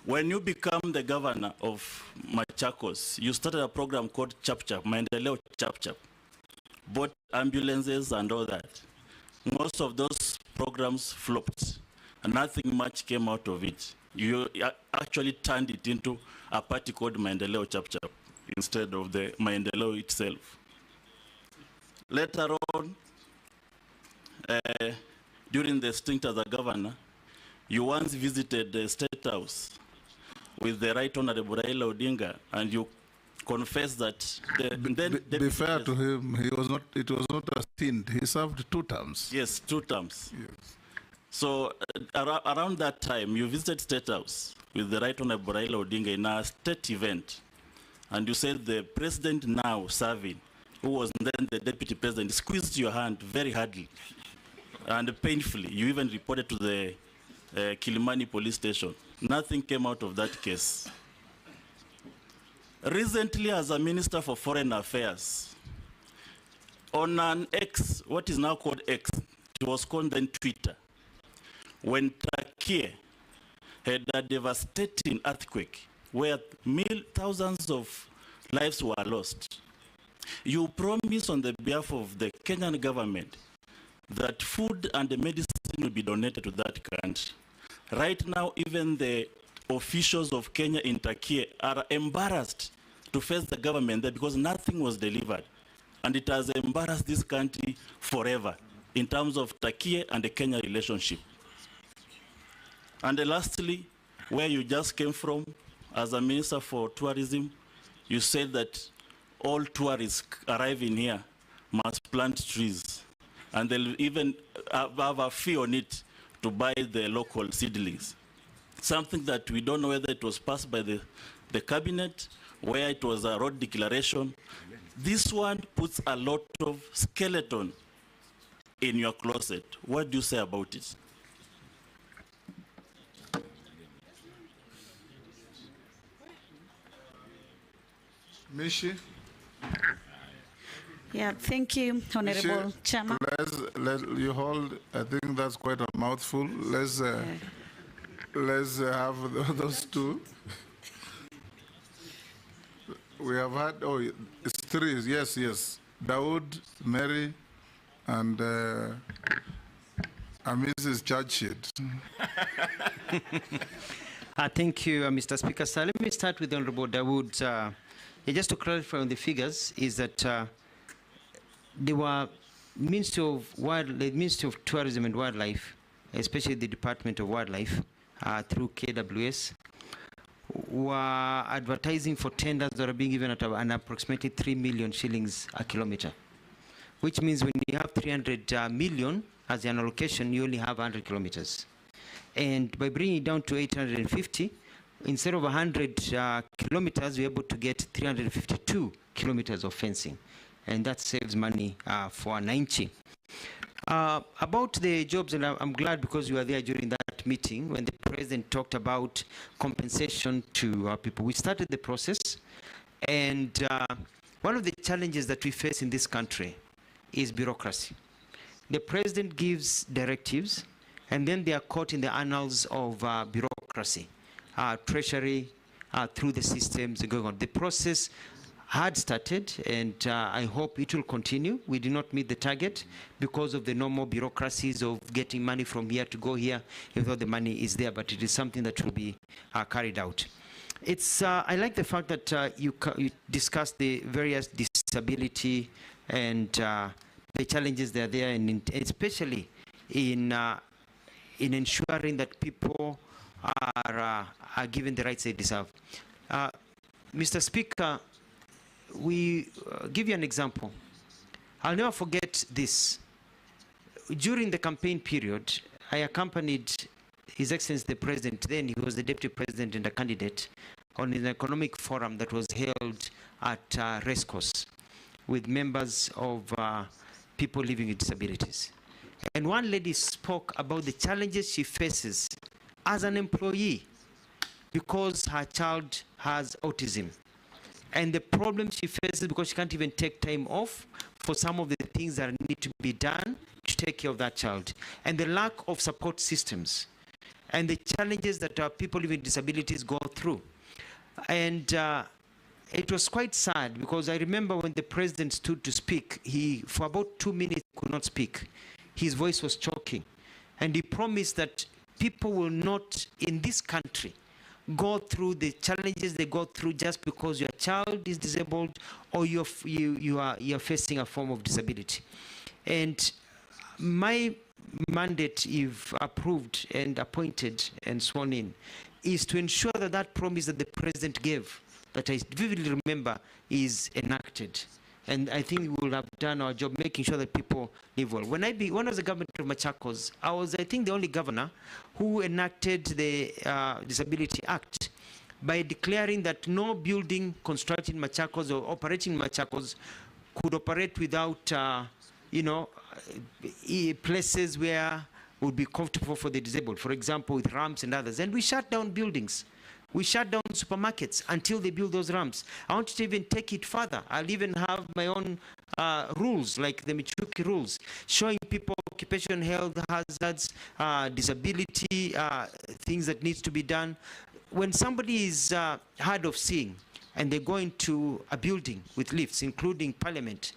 When you become the governor of Machakos, you started a program called Chap Chap, Maendeleo Chap Chap, bought ambulances and all that. Most of those programs flopped, and nothing much came out of it. You actually turned it into a party called Maendeleo Chap Chap instead of the Maendeleo itself. Later on, during the stint as a governor, you once visited the State House with the Right Honorable Raila Odinga, and you confessed that be fair to him, it was not a stint. He served 2 terms. Yes, 2 terms. Yes. So around that time, you visited State House with the Right Honorable Raila Odinga in a state event, and you said the president now serving, who was then the deputy president, squeezed your hand very hardly and painfully. You even reported to the Kilimani police station. Nothing came out of that case. Recently, as a Minister for Foreign Affairs, on an X, what is now called X, it was called then Twitter, when Turkey had a devastating earthquake where thousands of lives were lost, you promised on the behalf of the Kenyan government that food and the medicine will be donated to that country. Right now, even the officials of Kenya in Turkey are embarrassed to face the government there because nothing was delivered. And it has embarrassed this country forever in terms of Turkey and the Kenya relationship. And lastly, where you just came from, as a Minister for Tourism, you said that all tourists arriving here must plant trees, and they'll even have a fee on it to buy the local seedlings. Something that we don't know whether it was passed by the cabinet, where it was a road declaration. This one puts a lot of skeleton in your closet. What do you say about it? Mishi? Yeah, thank you, Honorable Chairman. You hold, I think that's quite a mouthful. Let's have those two. We have had, oh, it's three, yes. Dawood, Mary, and Mrs. Churchid. Thank you, Mr. Speaker. So let me start with the Honorable Dawood. Just to clarify on the figures, is that there were Ministry of Tourism and Wildlife, especially the Department of Wildlife, through KWS, were advertising for tenders that are being given at an approximately 3 million shillings a kilometer, which means when you have 300 million as an allocation, you only have 100 kilometers. And by bringing it down to 850, instead of 100 kilometers, we're able to get 352 kilometers of fencing. And that saves money for 90. About the jobs, and I'm glad because you were there during that meeting when the president talked about compensation to people. We started the process, and one of the challenges that we face in this country is bureaucracy. The president gives directives, and then they are caught in the annals of bureaucracy, treasury, through the systems going on. The process had started, and I hope it will continue. We did not meet the target because of the normal bureaucracies of getting money from here to go here, even though the money is there, but it is something that will be carried out. It's, I like the fact that you discussed the various disability and the challenges that are there, and especially in ensuring that people are given the rights they deserve. Mr. Speaker, we give you an example. I'll never forget this. During the campaign period, I accompanied His Excellency the President, then he was the Deputy President and a candidate, on an economic forum that was held at Racecourse with members of people living with disabilities. And one lady spoke about the challenges she faces as an employee because her child has autism. And the problem she faces because she can't even take time off for some of the things that need to be done to take care of that child. And the lack of support systems. And the challenges that people living with disabilities go through. And it was quite sad because I remember when the president stood to speak, he, for about 2 minutes, could not speak. His voice was choking. And he promised that people will not, in this country, go through the challenges they go through just because your child is disabled or you're facing a form of disability. And my mandate, if approved and appointed and sworn in, is to ensure that that promise that the president gave, that I vividly remember, is enacted. And I think we will have done our job making sure that people live well. When I was the governor of Machakos, I was, I think, the only governor who enacted the Disability Act by declaring that no building constructed in Machakos or operating in Machakos could operate without, places where it would be comfortable for the disabled, for example, with ramps and others. And we shut down buildings. We shut down supermarkets until they build those ramps. I want to even take it further. I'll even have my own rules, like the Michuki rules, showing people occupational health hazards, disability, things that needs to be done. When somebody is hard of seeing and they go into a building with lifts, including Parliament,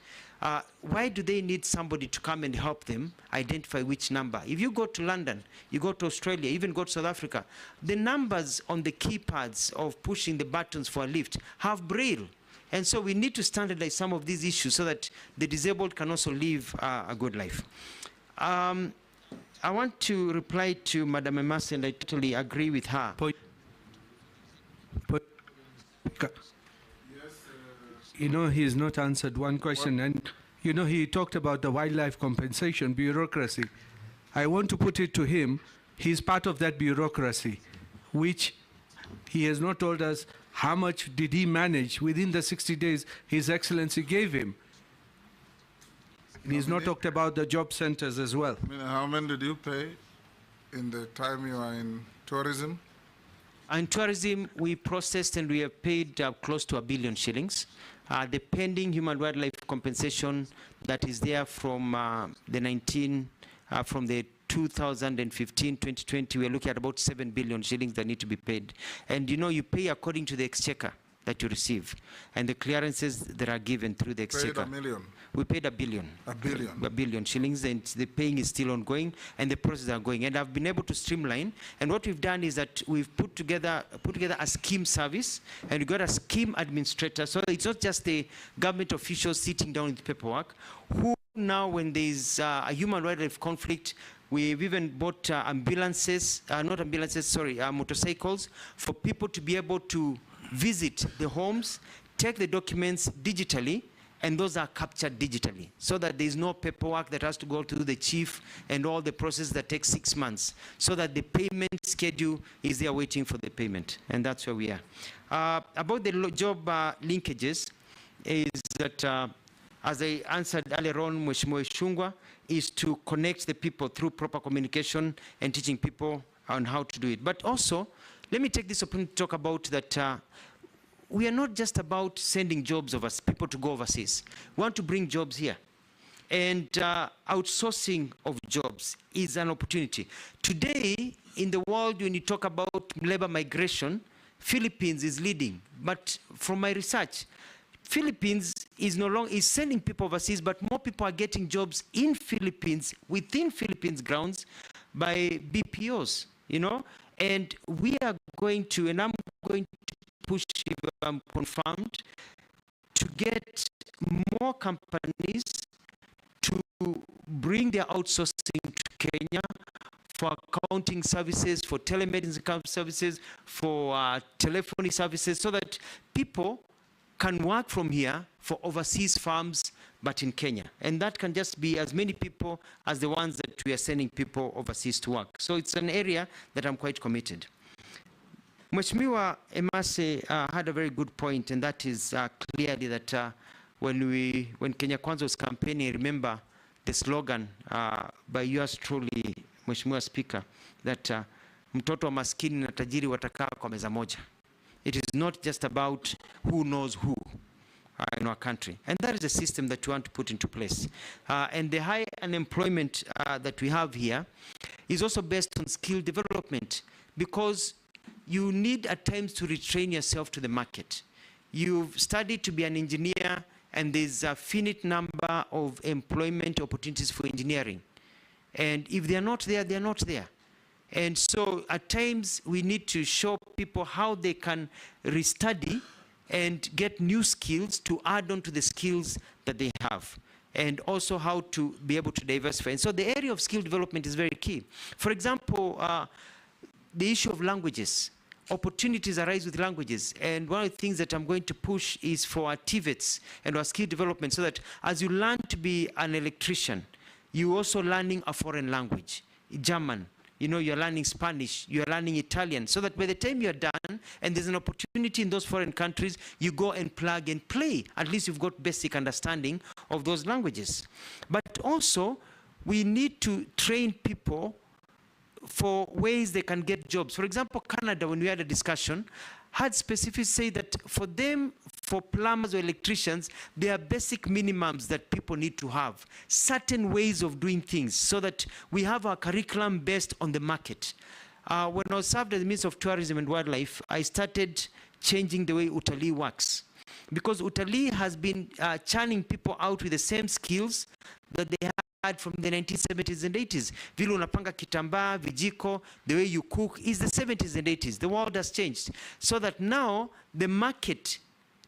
why do they need somebody to come and help them identify which number? If you go to London, you go to Australia, even go to South Africa, the numbers on the keypads of pushing the buttons for a lift have braille. And so we need to standardize some of these issues so that the disabled can also live a good life. I want to reply to Madam Emasi, and I totally agree with her. But, you know, he has not answered one question. And, you know, he talked about the wildlife compensation bureaucracy. I want to put it to him, he's part of that bureaucracy, which he has not told us how much did he manage within the 60 days His Excellency gave him. He's not talked about the job centers as well. I mean, how many did you pay in the time you are in tourism? In tourism, we processed and we have paid close to 1 billion shillings. The pending human wildlife compensation that is there from from the 2015-2020, we are looking at about 7 billion shillings that need to be paid. And you know, you pay according to the exchequer that you receive and the clearances that are given through the exchequer. Paid 1 million? We paid 1 billion. 1 billion? 1 billion shillings, and the paying is still ongoing and the process are going. And I've been able to streamline, and what we've done is that we've put together a scheme service, and we got a scheme administrator, so it's not just the government officials sitting down with paperwork, who now when there's a human wildlife conflict, we've even bought motorcycles for people to be able to visit the homes, take the documents digitally, and those are captured digitally, so that there is no paperwork that has to go to the chief and all the process that takes 6 months, so that the payment schedule is there waiting for the payment, and that's where we are. About the job linkages, is that, as I answered earlier on, Mheshimiwa Shungwa, is to connect the people through proper communication and teaching people on how to do it. But also, let me take this opportunity to talk about that we are not just about sending jobs of people to go overseas. We want to bring jobs here. And outsourcing of jobs is an opportunity. Today, in the world, when you talk about labor migration, Philippines is leading. But from my research, Philippines is no longer sending people overseas, but more people are getting jobs in Philippines, within Philippines grounds, by BPOs, you know. And we are going to, and I'm going to push, if I'm confirmed, to get more companies to bring their outsourcing to Kenya for accounting services, for telemedicine services, for telephony services, so that people can work from here for overseas firms, but in Kenya. And that can just be as many people as the ones that we are sending people overseas to work. So it's an area that I'm quite committed. Mheshimiwa Emase had a very good point, and that is clearly that when Kenya Kwanza was campaigning, remember the slogan by yours truly, Mheshimiwa Speaker, that mtoto wa maskini na tajiri watakaa kwa meza moja. It is not just about who knows who in our country. And that is the system that we want to put into place. And the high unemployment that we have here is also based on skill development, because you need at times to retrain yourself to the market. You've studied to be an engineer, and there's a finite number of employment opportunities for engineering. And if they're not there, they're not there. And so at times we need to show people how they can restudy and get new skills to add on to the skills that they have, and also how to be able to diversify. And so the area of skill development is very key. For example, the issue of languages. Opportunities arise with languages, and one of the things that I'm going to push is for our TVETs and our skill development, so that as you learn to be an electrician, you're also learning a foreign language, German. You know, you're learning Spanish, you're learning Italian, so that by the time you're done and there's an opportunity in those foreign countries, you go and plug and play. At least you've got basic understanding of those languages. But also, we need to train people for ways they can get jobs. For example, Canada, when we had a discussion, had specifically said that for them, for plumbers or electricians, there are basic minimums that people need to have, certain ways of doing things, so that we have our curriculum based on the market. When I was served as the Minister of Tourism and Wildlife, I started changing the way utalii works, because utalii has been churning people out with the same skills that they had from the 1970s and 80s. Vile unapanga kitambaa, vijiko, the way you cook is the 70s and 80s. The world has changed. So that now the market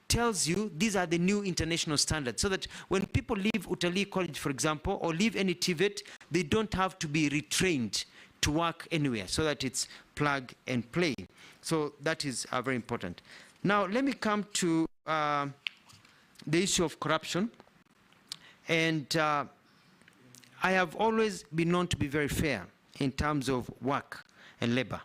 tells you these are the new international standards. So that when people leave Utalii College, for example, or leave any TVET, they don't have to be retrained to work anywhere so that it's plug and play. So that is very important. Now, let me come to the issue of corruption. And I have always been known to be very fair in terms of work and labor.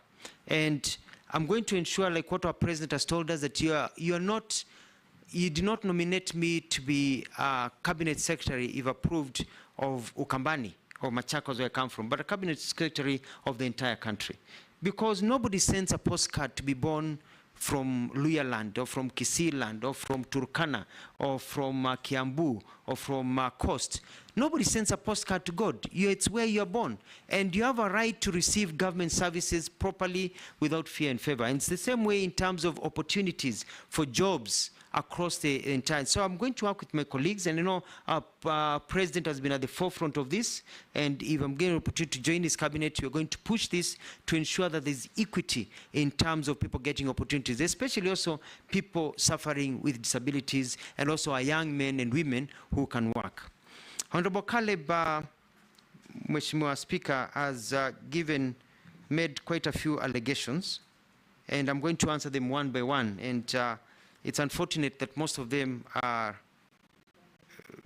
And I'm going to ensure, like what our president has told us, that you did not nominate me to be a cabinet secretary if approved of Ukambani or Machakos, where I come from, but a cabinet secretary of the entire country. Because nobody sends a postcard to be born from Luya land, or from Kisii land, or from Turkana, or from Kiambu, or from Coast. Nobody sends a postcard to God. It's where you're born. And you have a right to receive government services properly without fear and favor. And it's the same way in terms of opportunities for jobs across the entire. So I'm going to work with my colleagues, and our president has been at the forefront of this, and if I'm getting an opportunity to join his cabinet, we're going to push this to ensure that there's equity in terms of people getting opportunities, especially also people suffering with disabilities, and also our young men and women who can work. Honorable Caleb, Mheshimiwa Speaker, has made quite a few allegations, and I'm going to answer them one by one. And it's unfortunate that most of them are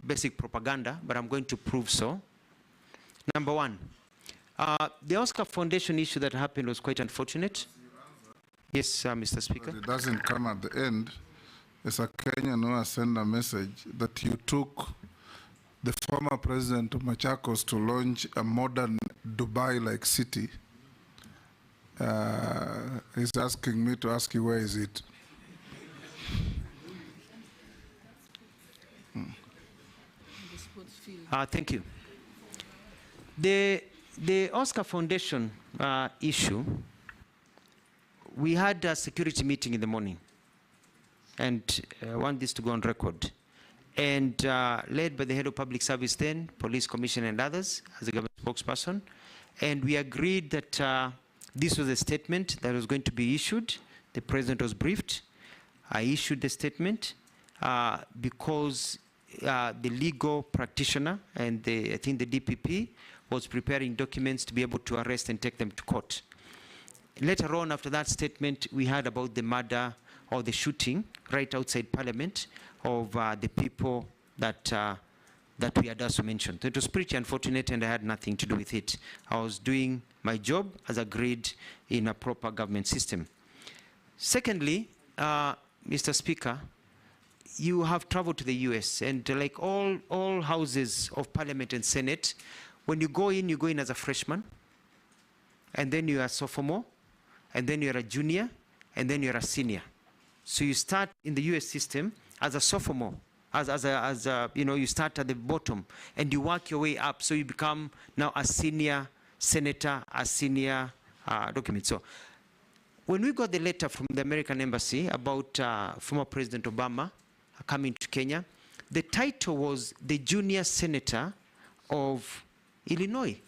basic propaganda, but I'm going to prove so. Number one, the Oscar Foundation issue that happened was quite unfortunate. Yes, Mr. Speaker. But it doesn't come at the end. There's a Kenyan who has sent a message that you took the former president of Machakos to launch a modern Dubai-like city. He's asking me to ask you, where is it? Thank you. The Oscar Foundation issue, we had a security meeting in the morning, and I want this to go on record, and led by the head of public service then, police commissioner and others, as a government spokesperson, and we agreed that this was a statement that was going to be issued. The president was briefed. I issued the statement because the legal practitioner and I think the DPP was preparing documents to be able to arrest and take them to court. Later on, after that statement, we heard about the murder or the shooting right outside Parliament of the people that we had also mentioned. So it was pretty unfortunate, and I had nothing to do with it. I was doing my job as agreed in a proper government system. Secondly, Mr. Speaker, you have traveled to the US, and like all houses of Parliament and Senate, when you go in as a freshman, and then you are a sophomore, and then you're a junior, and then you're a senior. So you start in the US system as a sophomore, you start at the bottom, and you work your way up, so you become now a senior senator, a senior document. So when we got the letter from the American embassy about former President Obama coming to Kenya, the title was the junior senator of Illinois,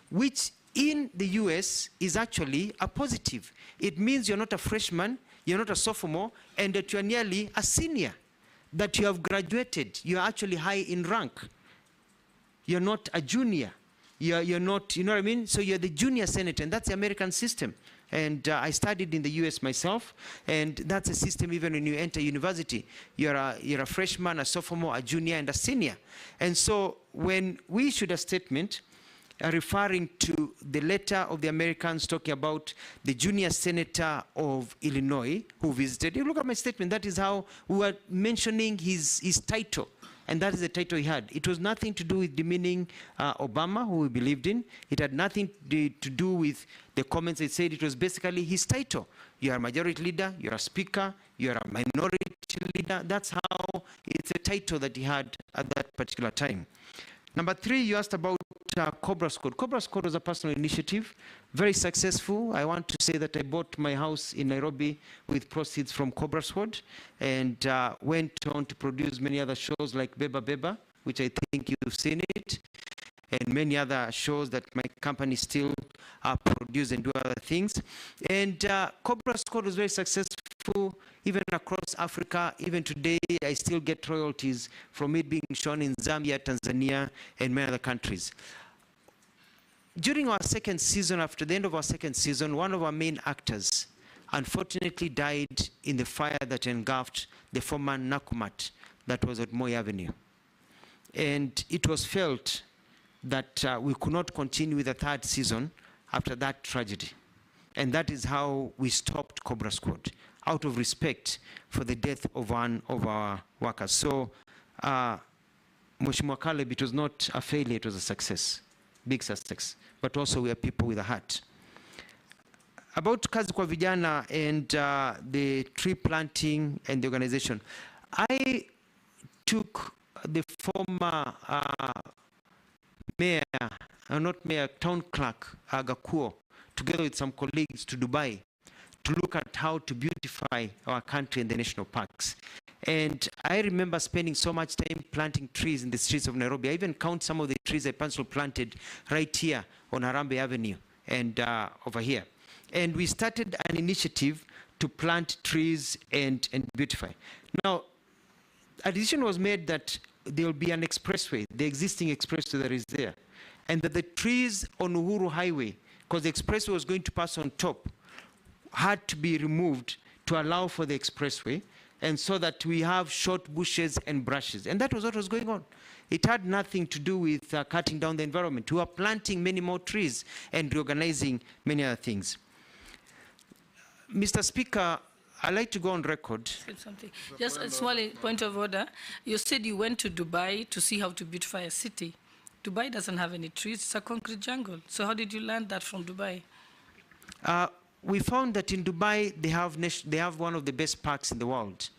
which in the US is actually a positive. It means you're not a freshman, you're not a sophomore, and that you're nearly a senior, that you have graduated, you're actually high in rank. You're not a junior. You're not, you know what I mean? So you're the junior senator, and that's the American system. And I studied in the US myself, and that's a system even when you enter university. You're a freshman, a sophomore, a junior, and a senior. And so when we issued a statement referring to the letter of the Americans talking about the junior senator of Illinois who visited, you look at my statement, that is how we were mentioning his title. And that is the title he had. It was nothing to do with demeaning Obama, who we believed in. It had nothing to do with the comments they said. It was basically his title. You are a majority leader, you're a speaker, you're a minority leader. That's how it's a title that he had at that particular time. Number three, you asked about Cobra Squad. Cobra Squad was a personal initiative, very successful. I want to say that I bought my house in Nairobi with proceeds from Cobra Squad, and went on to produce many other shows like Beba Beba, which I think you've seen it, and many other shows that my company still produce and do other things. And Cobra Squad was very successful even across Africa. Even today, I still get royalties from it being shown in Zambia, Tanzania, and many other countries. during our second season, after the end of our second season, one of our main actors unfortunately died in the fire that engulfed the former Nakumat that was at Moi Avenue. And it was felt that we could not continue with the third season after that tragedy. And that is how we stopped Cobra Squad, out of respect for the death of one of our workers. So, Mheshimiwa Caleb, it was not a failure, it was a success, big success. But also we are people with a heart. About Kazi kwa Vijana and the tree planting and the organization, I took the former mayor, not mayor, town clerk, Gakuo, together with some colleagues to Dubai to look at how to beautify our country and the national parks. And I remember spending so much time planting trees in the streets of Nairobi. I even count some of the trees I personally planted right here on Harambee Avenue and over here. And we started an initiative to plant trees and beautify. Now, a decision was made that there will be an expressway, the existing expressway that is there, and that the trees on Uhuru Highway, because the expressway was going to pass on top, had to be removed to allow for the expressway, and so that we have short bushes and brushes. And that was what was going on. It had nothing to do with cutting down the environment. We were planting many more trees and reorganizing many other things. Mr. Speaker, I'd like to go on record. Something. Just a small point of order. You said you went to Dubai to see how to beautify a city. Dubai doesn't have any trees, it's a concrete jungle. So how did you learn that from Dubai? We found that in Dubai, they have one of the best parks in the world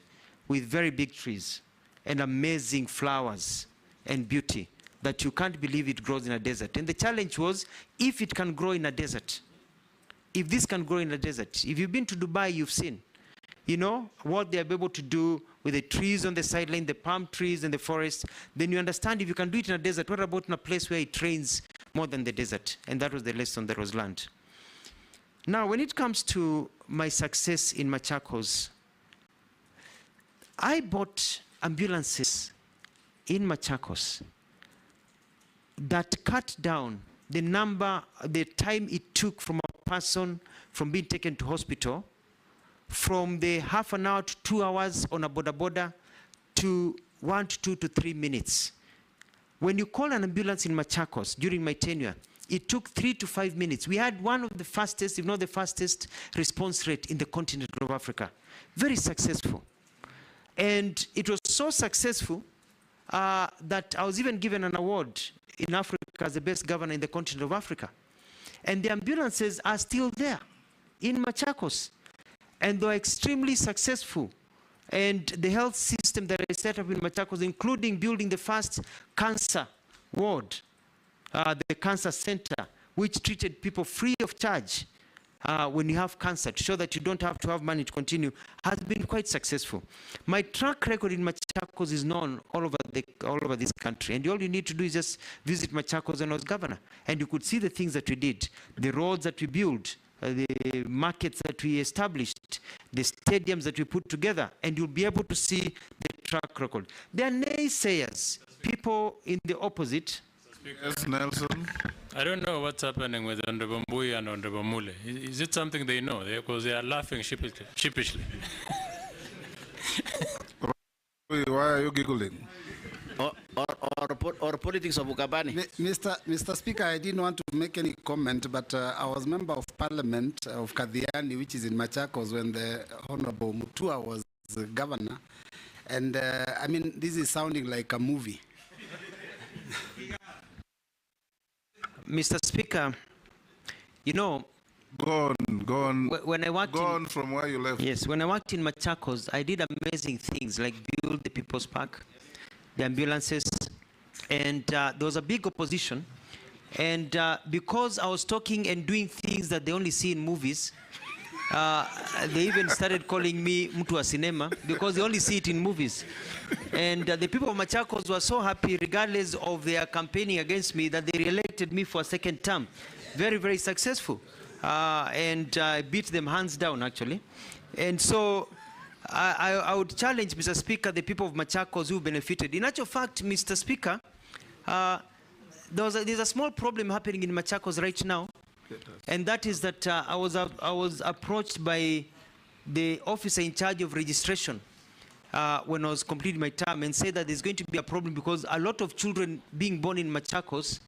with very big trees and amazing flowers and beauty that you can't believe it grows in a desert. And the challenge was, if it can grow in a desert, if this can grow in a desert, if you've been to Dubai, you've seen, you know, what they're able to do with the trees on the sideline, the palm trees and the forest, then you understand if you can do it in a desert, what about in a place where it rains more than the desert? And that was the lesson that was learned. Now, when it comes to my success in Machakos, I bought ambulances in Machakos that cut down the time it took from a person from being taken to hospital from the half an hour to 2 hours on a boda to 1 to 2 to 3 minutes. When you call an ambulance in Machakos during my tenure, it took 3 to 5 minutes. We had one of the fastest, if not the fastest, response rate in the continent of Africa. Very successful. And it was so successful that I was even given an award in Africa as the best governor in the continent of Africa. And the ambulances are still there in Machakos. And they're extremely successful. And the health system that I set up in Machakos, including building the first cancer ward, the cancer center, which treated people free of charge when you have cancer, to show that you don't have to have money to continue, has been quite successful. My track record in Machakos is known all over this country, and all you need to do is just visit Machakos when I was governor, and you could see the things that we did, the roads that we built, the markets that we established, the stadiums that we put together, and you'll be able to see the track record. There are naysayers, people in the opposite. Yes, Nelson. I don't know what's happening with Honorable Mbui and Honorable Mule. Is it something they know? Because they are laughing sheepishly. Why are you giggling? Or politics of Ukabani. Mr. Speaker, I didn't want to make any comment, but I was member of Parliament of Kadhiani, which is in Machakos, when the Honorable Mutua was the governor. And I mean, this is sounding like a movie. Mr. Speaker, you know, Go on. When I worked from where you left. Yes, when I worked in Machakos, I did amazing things like build the People's Park, the ambulances, and there was a big opposition. And because I was talking and doing things that they only see in movies, they even started calling me Mutua Cinema because they only see it in movies. And the people of Machakos were so happy, regardless of their campaigning against me, that they re-elected me for a second term. Very, very successful. And I beat them hands down, actually. And so I would challenge, Mr. Speaker, the people of Machakos who benefited. In actual fact, Mr. Speaker, there's a small problem happening in Machakos right now, and that is that I was approached by the officer in charge of registration when I was completing my term, and said that there's going to be a problem because a lot of children being born in Machakos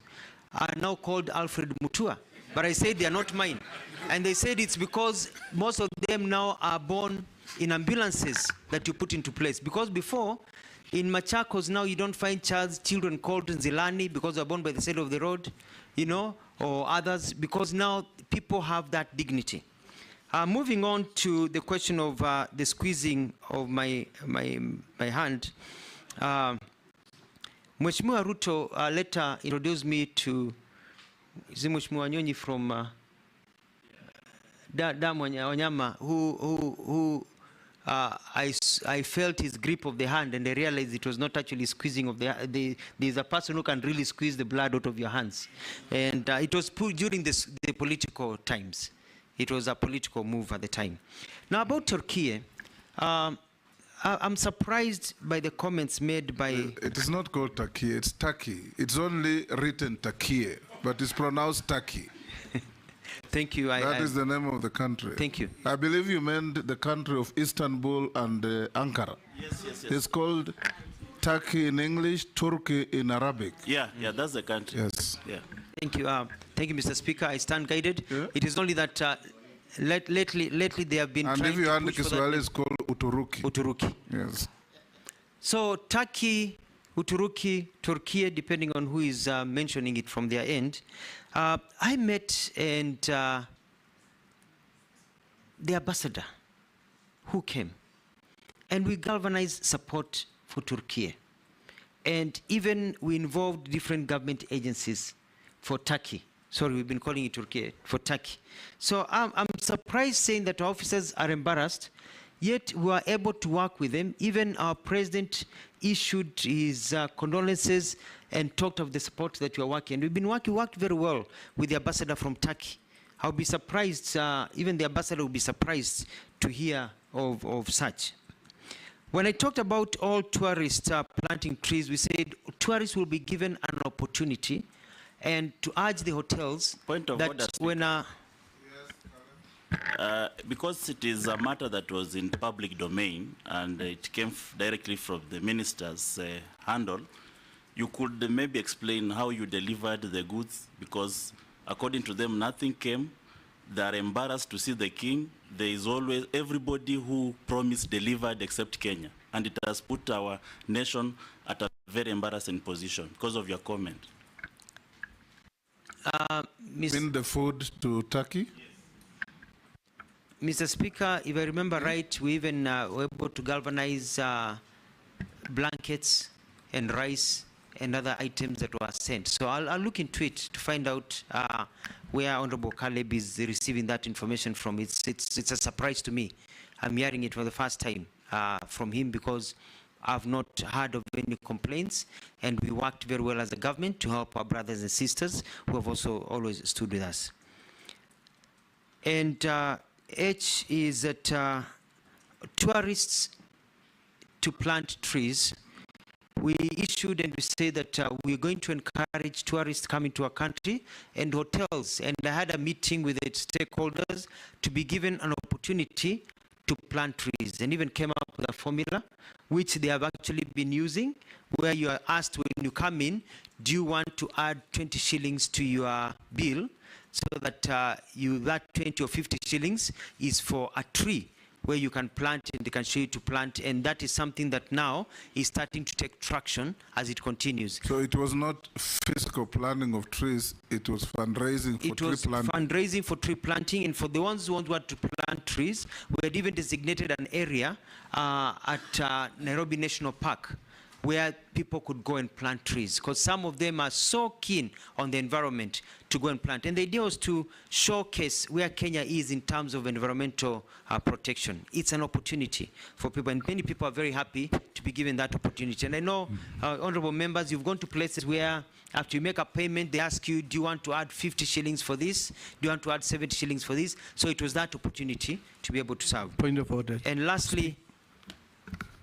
are now called Alfred Mutua. But I said they are not mine. And they said it's because most of them now are born in ambulances that you put into place. Because before, in Machakos now you don't find children called Nzilani because they're born by the side of the road, you know, or others, because now people have that dignity. Moving on to the question of the squeezing of my hand, Mheshimiwa Ruto later introduced me to Mheshimiwa Nyonyi from Wanyama, who I felt his grip of the hand, and I realized it was not actually squeezing of there's a person who can really squeeze the blood out of your hands. And it was put during the political times. It was a political move at the time. Now about Turkey, I'm surprised by the comments made by... It is not called Turkey, it's Turkey. It's only written Turkey, but it's pronounced Turkey. Thank you. That is the name of the country. Thank you. I believe you meant the country of Istanbul and Ankara. Yes. It's called Turkey in English, Turkey in Arabic. Yeah, that's the country. Yes. Yeah. Thank you. Thank you, Mr. Speaker. I stand guided. Yeah. It is only that lately they have been and trying if you to push for Kiswahili, that. it's called Uturuki. Uturuki. Yes. So Turkey, Uturuki, Turkey, depending on who is mentioning it from their end. I met and the ambassador who came, and we galvanized support for Turkey. And even we involved different government agencies for Turkey. Sorry, we've been calling it Turkey, for Turkey. So I'm surprised saying that our officers are embarrassed, yet we are able to work with them. Even our president issued his condolences and talked of the support that we are working. We've been worked very well with the ambassador from Turkey. I'll be surprised, even the ambassador will be surprised to hear of such. When I talked about all tourists planting trees, we said tourists will be given an opportunity, and to urge the hotels that when because it is a matter that was in public domain and it came directly from the minister's handle, you could maybe explain how you delivered the goods, because according to them nothing came. They are embarrassed to see the king. There is always everybody who promised delivered except Kenya, and it has put our nation at a very embarrassing position because of your comment. Bring the food to Turkey? Mr. Speaker, if I remember right, we even were able to galvanize blankets and rice and other items that were sent. So I'll look into it to find out where Honorable Caleb is receiving that information from. It's a surprise to me. I'm hearing it for the first time from him, because I've not heard of any complaints, and we worked very well as a government to help our brothers and sisters who have also always stood with us. And H is that tourists to plant trees. We issued and we say that we're going to encourage tourists coming to our country and hotels. And I had a meeting with the stakeholders to be given an opportunity to plant trees, and even came up with a formula which they have actually been using, where you are asked when you come in, do you want to add 20 shillings to your bill, so that that 20 or 50 shillings is for a tree where you can plant, and they can show you to plant, and that is something that now is starting to take traction as it continues. So it was not physical planting of trees, it was fundraising for tree planting. It was fundraising for tree planting, and for the ones who want to plant trees, we had even designated an area at Nairobi National Park where people could go and plant trees, because some of them are so keen on the environment to go and plant. And the idea was to showcase where Kenya is in terms of environmental protection. It's an opportunity for people, and many people are very happy to be given that opportunity. And I know, honorable members, you've gone to places where after you make a payment, they ask you, do you want to add 50 shillings for this? Do you want to add 70 shillings for this? So it was that opportunity to be able to serve. Point of order. And lastly,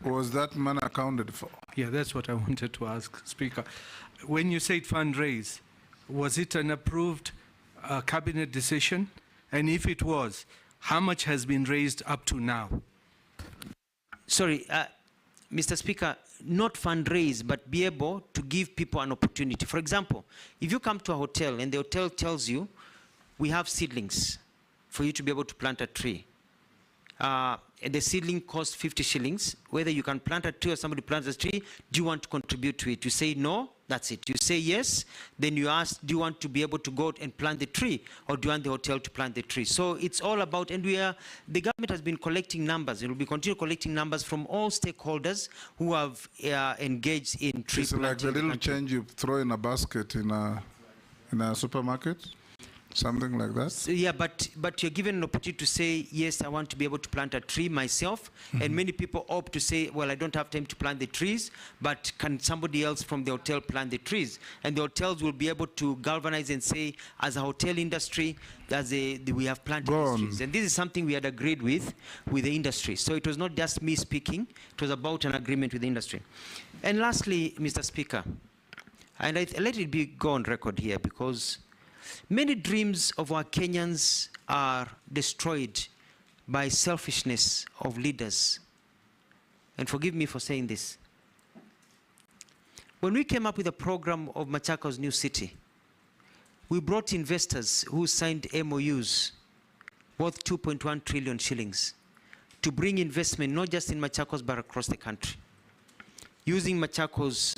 was that money accounted for? Yeah, that's what I wanted to ask, Speaker. When you said fundraise, was it an approved cabinet decision? And if it was, how much has been raised up to now? Sorry, Mr. Speaker, not fundraise, but be able to give people an opportunity. For example, if you come to a hotel and the hotel tells you, we have seedlings for you to be able to plant a tree. And the seedling costs 50 shillings. Whether you can plant a tree or somebody plants a tree, do you want to contribute to it? You say no, that's it. You say yes, then you ask, do you want to be able to go out and plant the tree, or do you want the hotel to plant the tree? So it's all about, and the government has been collecting numbers. It will be continue collecting numbers from all stakeholders who have engaged in tree it's planting. Like the little change you throw in a basket in a supermarket? Something like that? So, yeah, but you're given an opportunity to say, yes, I want to be able to plant a tree myself. And many people opt to say, well, I don't have time to plant the trees, but can somebody else from the hotel plant the trees? And the hotels will be able to galvanize and say, as a hotel industry, we have planted these trees. And this is something we had agreed with the industry. So it was not just me speaking, it was about an agreement with the industry. And lastly, Mr. Speaker, and let it go on record here, because many dreams of our Kenyans are destroyed by selfishness of leaders. And forgive me for saying this. When we came up with a program of Machakos New City, we brought investors who signed MOUs worth 2.1 trillion shillings to bring investment not just in Machakos but across the country, using Machakos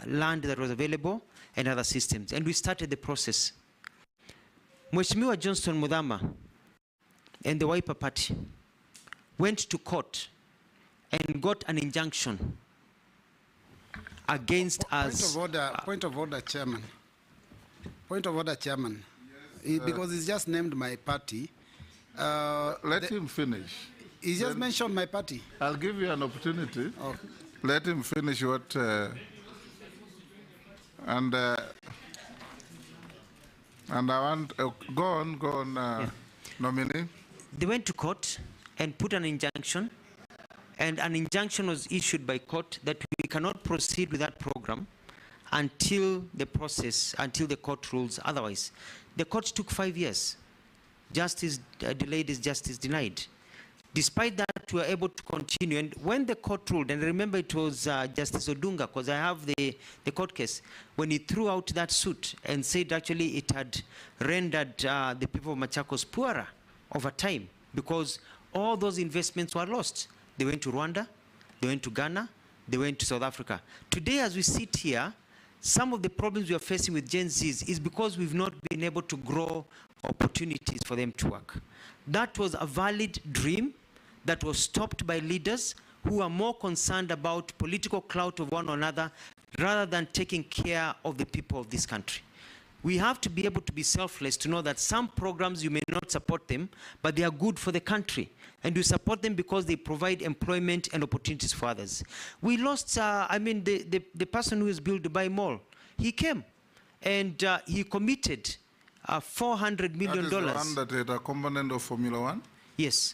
land that was available and other systems. And we started the process. Mheshimiwa Johnston Muthama and the Wiper Party went to court and got an injunction against us. Point of order, Chairman. Point of order, Chairman. Because he's just named my party. Let him finish. He just mentioned my party. I'll give you an opportunity. Let him finish what... And I want, go on, nominee. They went to court and put an injunction, and an injunction was issued by court that we cannot proceed with that program until the court rules otherwise. The court took 5 years. Justice delayed is justice denied. Despite that, we were able to continue. And when the court ruled, and remember it was Justice Odunga, because I have the court case, when he threw out that suit and said actually it had rendered the people of Machakos poorer over time because all those investments were lost. They went to Rwanda, they went to Ghana, they went to South Africa. Today, as we sit here, some of the problems we are facing with Gen Zs is because we've not been able to grow opportunities for them to work. That was a valid dream that was stopped by leaders who are more concerned about political clout of one another rather than taking care of the people of this country. We have to be able to be selfless to know that some programs you may not support them, but they are good for the country. And we support them because they provide employment and opportunities for others. We lost, the person who has built Dubai Mall, he came and he committed $400 million. That is the one that had a component of Formula One? Yes.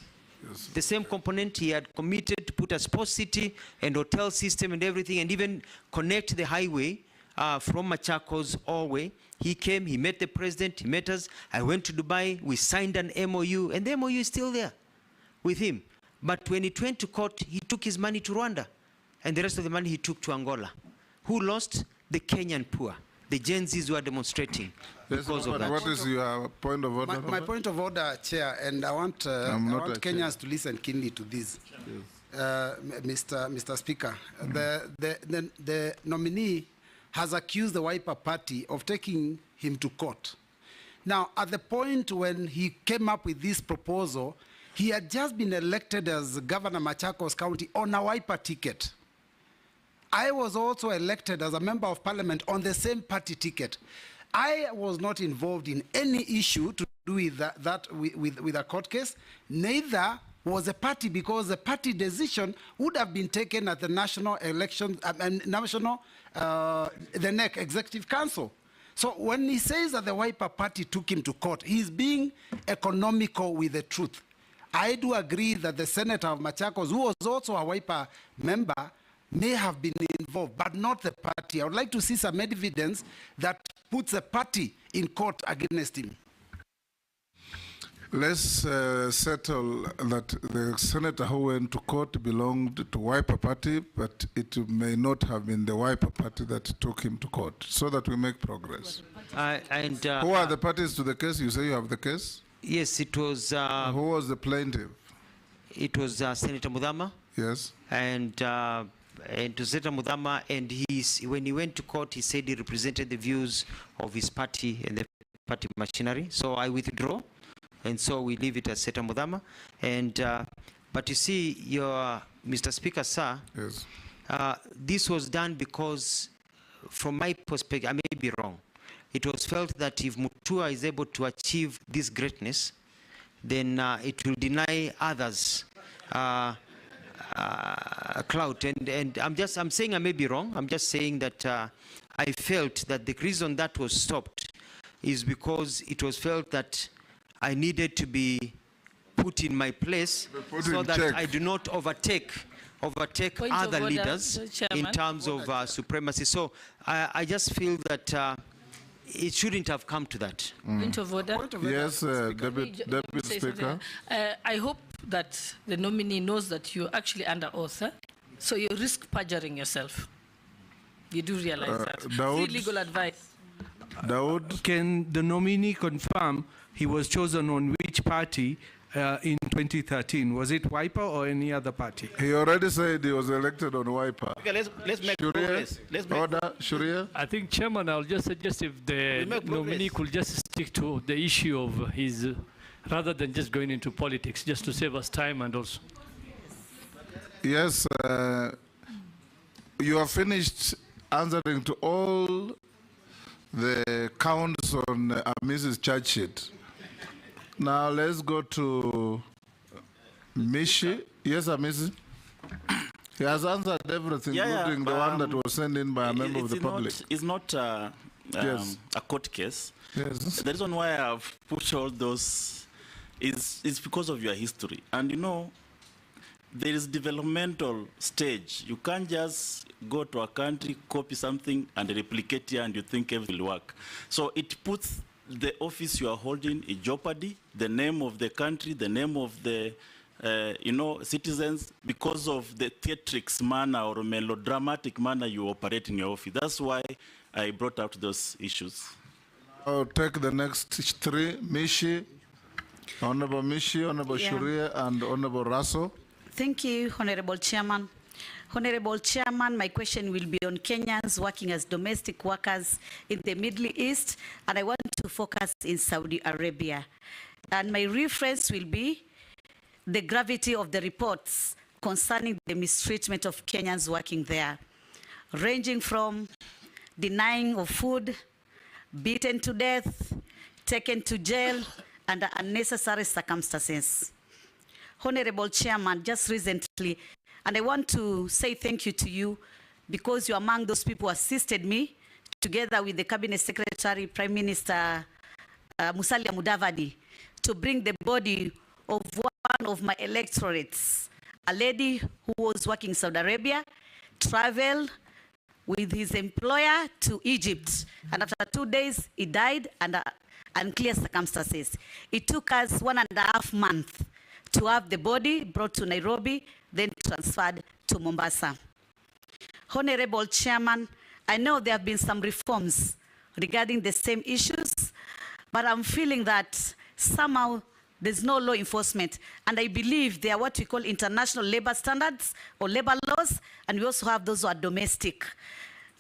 The same component. He had committed to put a sports city and hotel system and everything, and even connect the highway from Machakos all the way. He came, he met the president, he met us. I went to Dubai, we signed an MOU, and the MOU is still there with him. But when it went to court, he took his money to Rwanda, and the rest of the money he took to Angola. Who lost? The Kenyan poor. The Gen Zs who are demonstrating because of that. What is your point of order? My point of order, Chair, and I want Kenyans to listen keenly to this. Yes. Mr. Speaker, the nominee has accused the Wiper Party of taking him to court. Now, at the point when he came up with this proposal, he had just been elected as Governor Machakos County on a Wiper ticket. I was also elected as a member of parliament on the same party ticket. I was not involved in any issue to do with with a court case. Neither was the party, because the party decision would have been taken at the national election, the NEC Executive Council. So when he says that the Wiper Party took him to court, he's being economical with the truth. I do agree that the senator of Machakos, who was also a Wiper member, may have been involved, but not the party. I would like to see some evidence that puts the party in court against him. Let's settle that the senator who went to court belonged to Wiper Party, but it may not have been the Wiper Party that took him to court, so that we make progress. Who are the parties to the case? You say you have the case? Yes, it was... who was the plaintiff? It was Senator Mudhama. Yes. And to Senator Mudhama, and when he went to court, he said he represented the views of his party and the party machinery. So I withdraw. And so we leave it as Senator Mudhama. And, but you see, Mr. Speaker, sir, yes. This was done because, from my perspective, I may be wrong. It was felt that if Mutua is able to achieve this greatness, then it will deny others clout. And I'm saying I may be wrong. I'm just saying that I felt that the reason that was stopped is because it was felt that I needed to be put in my place so that check. I do not overtake other leaders in terms of supremacy. So I just feel that it shouldn't have come to that. Point of order. Yes, Deputy Speaker. I hope that the nominee knows that you're actually under oath, so you risk perjuring yourself. You do realize that. Dawood, see legal advice. Dawood, can the nominee confirm he was chosen on which party in 2013? Was it Wiper or any other party? He already said he was elected on Wiper. Okay, let's make progress. Let's make order, Sharia. I think, Chairman, I'll just suggest if the nominee could just stick to the issue of his, rather than just going into politics, just to save us time and also. Yes, you have finished answering to all the counts on Mrs. charge sheet. Now let's go to Mishi. Yes, Mrs. He has answered everything, including the one that was sent in by a member of the public. It's not yes. a court case. Yes. The reason why I've put all those is because of your history. And you know, there is developmental stage. You can't just go to a country, copy something, and replicate here, and you think everything will work. So it puts the office you are holding in jeopardy, the name of the country, the name of the citizens, because of the theatrics manner or melodramatic manner you operate in your office. That's why I brought out those issues. I'll take the next three. Mishi, Honorable Sharia, and Honorable Raso. Thank you, Honorable Chairman. Honorable Chairman, my question will be on Kenyans working as domestic workers in the Middle East, and I want to focus in Saudi Arabia. And my reference will be the gravity of the reports concerning the mistreatment of Kenyans working there, ranging from denying of food, beaten to death, taken to jail under unnecessary circumstances. Honorable Chairman, just recently, and I want to say thank you to you because you're among those people who assisted me together with the Cabinet Secretary, Prime Minister Musalia Mudavadi, to bring the body of one of my electorates, a lady who was working in Saudi Arabia, traveled with his employer to Egypt, and after 2 days, he died under unclear circumstances. It took us 1.5 months to have the body brought to Nairobi, then transferred to Mombasa. Honorable Chairman, I know there have been some reforms regarding the same issues, but I'm feeling that somehow there's no law enforcement, and I believe they are what we call international labor standards or labor laws, and we also have those who are domestic.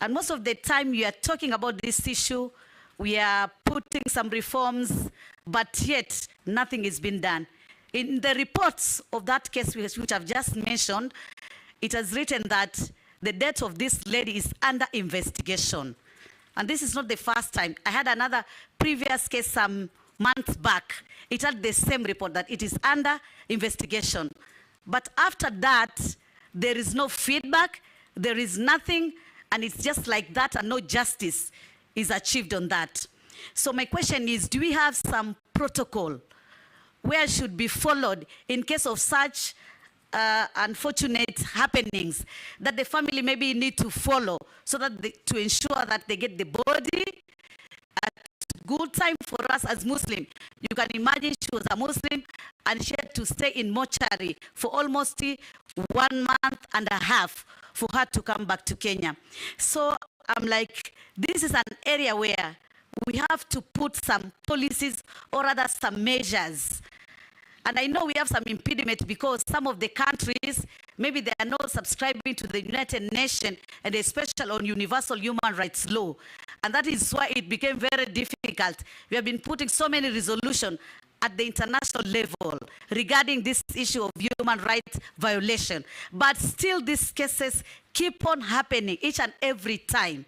And most of the time we are talking about this issue, we are putting some reforms, but yet nothing is being done. In the reports of that case which I've just mentioned, it has written that the death of this lady is under investigation. And this is not the first time. I had another previous case some months back. It had the same report that it is under investigation. But after that, there is no feedback, there is nothing, and it's just like that, and no justice is achieved on that. So my question is, do we have some protocol where should be followed in case of such unfortunate happenings that the family maybe need to follow so that to ensure that they get the body at good time for us as Muslim. You can imagine she was a Muslim and she had to stay in mortuary for almost 1 month and a half for her to come back to Kenya. So I'm like, this is an area where we have to put some policies or rather some measures. And I know we have some impediment because some of the countries, maybe they are not subscribing to the United Nations and especially on universal human rights law. And that is why it became very difficult. We have been putting so many resolutions at the international level regarding this issue of human rights violation. But still these cases keep on happening each and every time.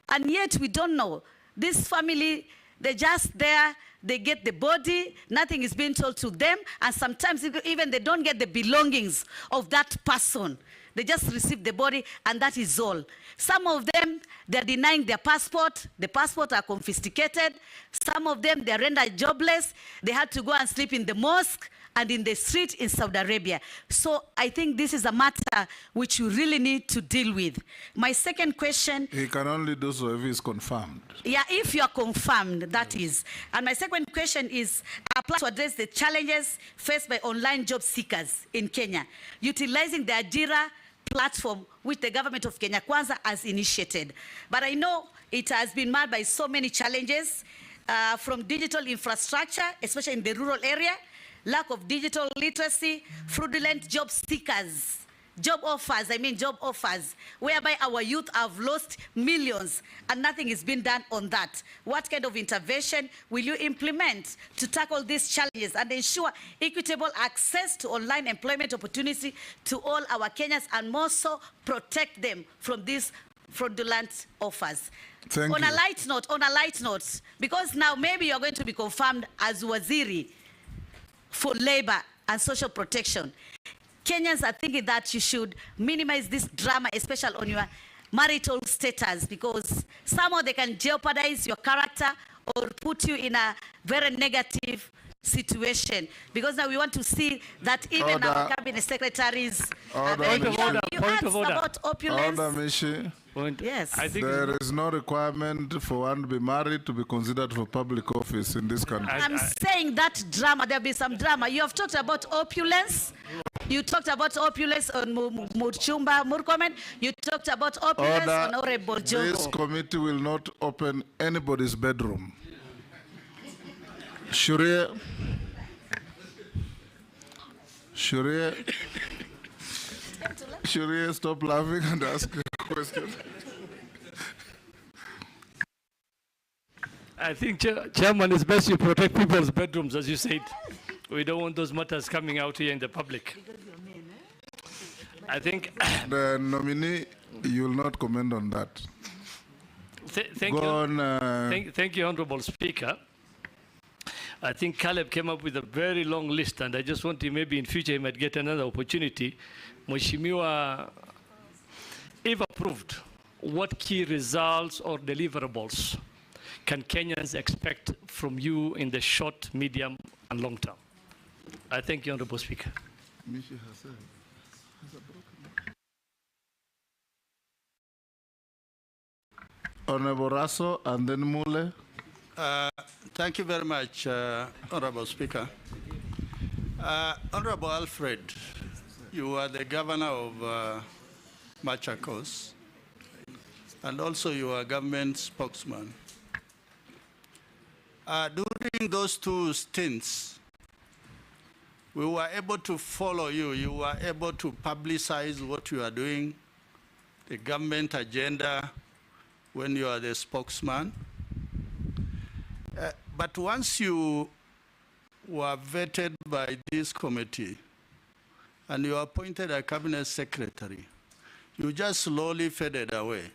And yet we don't know. This family, they're just there, they get the body, nothing is being told to them, and sometimes even they don't get the belongings of that person. They just receive the body, and that is all. Some of them, they're denying their passport. The passports are confiscated. Some of them, they're rendered jobless. They had to go and sleep in the mosque and in the street in Saudi Arabia. So I think this is a matter which we really need to deal with. My second question... He can only do so if he's confirmed. Yeah, if you are confirmed, that is. And my second question is, I plan to address the challenges faced by online job seekers in Kenya, utilizing the Ajira platform which the government of Kenya Kwanza has initiated. But I know it has been marred by so many challenges, from digital infrastructure, especially in the rural area, lack of digital literacy, fraudulent job seekers, job offers, whereby our youth have lost millions and nothing is being done on that. What kind of intervention will you implement to tackle these challenges and ensure equitable access to online employment opportunity to all our Kenyans and more so protect them from these fraudulent offers? On a light note, because now maybe you're going to be confirmed as Waziri for labor and social protection. Kenyans are thinking that you should minimize this drama, especially on your marital status, because somehow they can jeopardize your character or put you in a very negative situation. Because now we want to see that even our cabinet secretaries are very Point of order. about opulence. Order, Mishi. Yes. I think there is no requirement for one to be married to be considered for public office in this country. I'm saying that drama, there'll be some drama. You have talked about opulence. You talked about opulence on Murchumba Murkomen. You talked about opulence on Honorable Jogo. This committee will not open anybody's bedroom. Shuria, stop laughing and ask a question. I think, Chairman, it's best you protect people's bedrooms, as you said. We don't want those matters coming out here in the public. I think... The nominee, you will not comment on that. Thank you, Honorable Speaker. I think Caleb came up with a very long list, and I just want to, maybe in future he might get another opportunity. Mheshimiwa, if approved, what key results or deliverables can Kenyans expect from you in the short, medium, and long term? I thank you, Honorable Speaker. Honorable Raso and then Mule. Thank you very much, Honorable Speaker. Honorable Alfred, you are the governor of Machakos, and also you are government spokesman. During those two stints, we were able to follow you. You were able to publicize what you are doing, the government agenda, when you are the spokesman. But once you were vetted by this committee and you appointed a cabinet secretary, you just slowly faded away.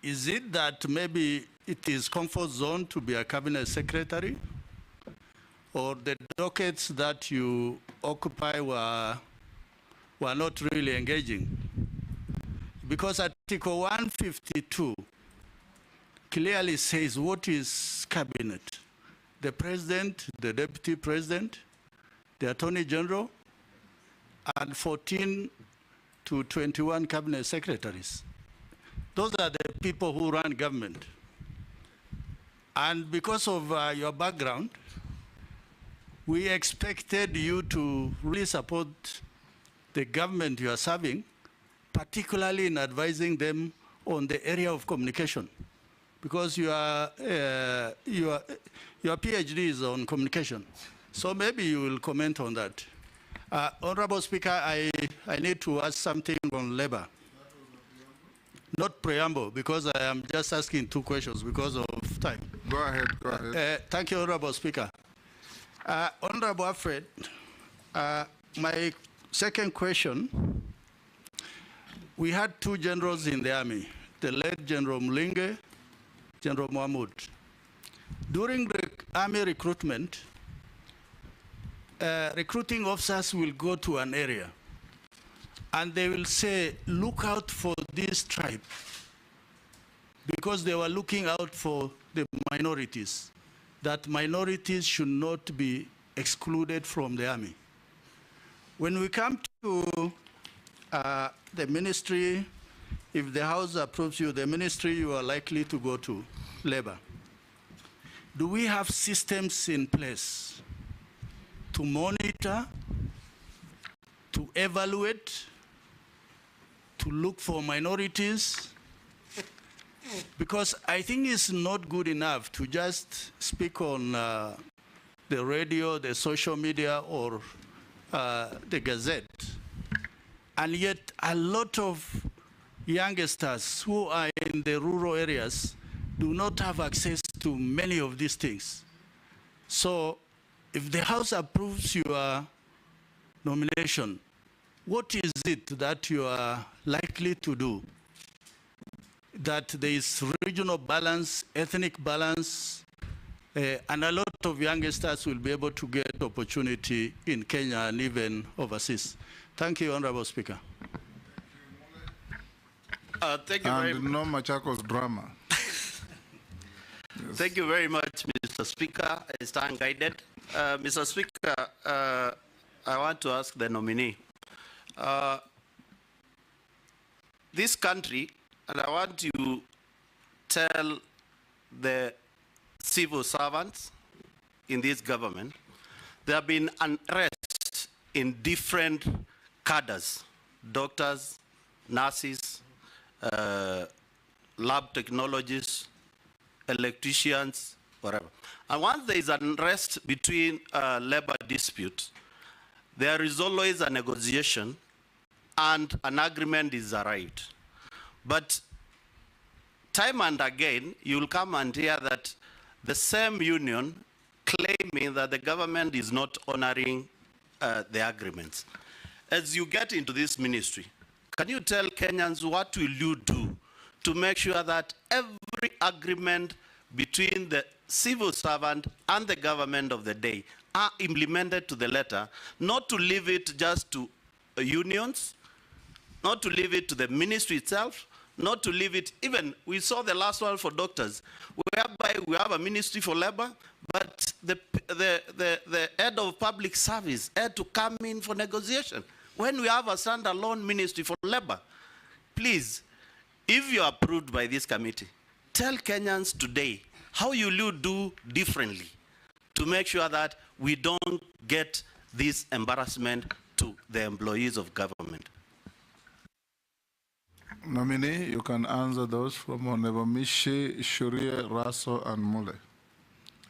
Is it that maybe it is comfort zone to be a cabinet secretary? Or the dockets that you occupy were not really engaging? Because Article 152 clearly says what is cabinet. The president, the deputy president, the attorney general, and 14 to 21 cabinet secretaries. Those are the people who run government. And because of your background, we expected you to really support the government you are serving, particularly in advising them on the area of communication, because your PhD is on communication. So maybe you will comment on that. Honorable Speaker, I need to ask something on labor. Not preamble, because I am just asking 2 questions because of time. Go ahead, go ahead. Thank you, Honorable Speaker. Honorable Alfred, my second question, we had 2 generals in the army, the late General Mlinge, General Mahmoud. During the army recruitment, recruiting officers will go to an area and they will say, look out for this tribe, because they were looking out for the minorities, that minorities should not be excluded from the army. When we come to the ministry, if the House approves you, the ministry you are likely to go to, labor. Do we have systems in place to monitor, to evaluate, to look for minorities? Because I think it's not good enough to just speak on the radio, the social media, or the Gazette. And yet a lot of youngsters who are in the rural areas do not have access to many of these things. So if the House approves your nomination, what is it that you are likely to do? That there is regional balance, ethnic balance, and a lot of youngsters will be able to get opportunity in Kenya and even overseas. Thank you, Honorable Speaker. Thank you very much. And no Machakos drama. Thank you very much, Mr. Speaker. I stand guided. Mr. Speaker, I want to ask the nominee. This country, and I want you to tell the civil servants in this government, there have been unrest in different cadres, doctors, nurses, lab technologists, electricians, whatever. And once there is unrest between labor disputes, there is always a negotiation and an agreement is arrived. But time and again, you'll come and hear that the same union claiming that the government is not honoring the agreements. As you get into this ministry, can you tell Kenyans what will you do to make sure that every agreement between the civil servant and the government of the day are implemented to the letter, not to leave it just to unions, not to leave it to the ministry itself, not to leave it, even, we saw the last one for doctors, whereby we have a ministry for labor, but the head of public service had to come in for negotiation. When we have a standalone ministry for labor, please, if you are approved by this committee, tell Kenyans today how you will do differently to make sure that we don't get this embarrassment to the employees of government. Nominee, you can answer those from Honorable Mishi, Shurie, Raso, and Mule.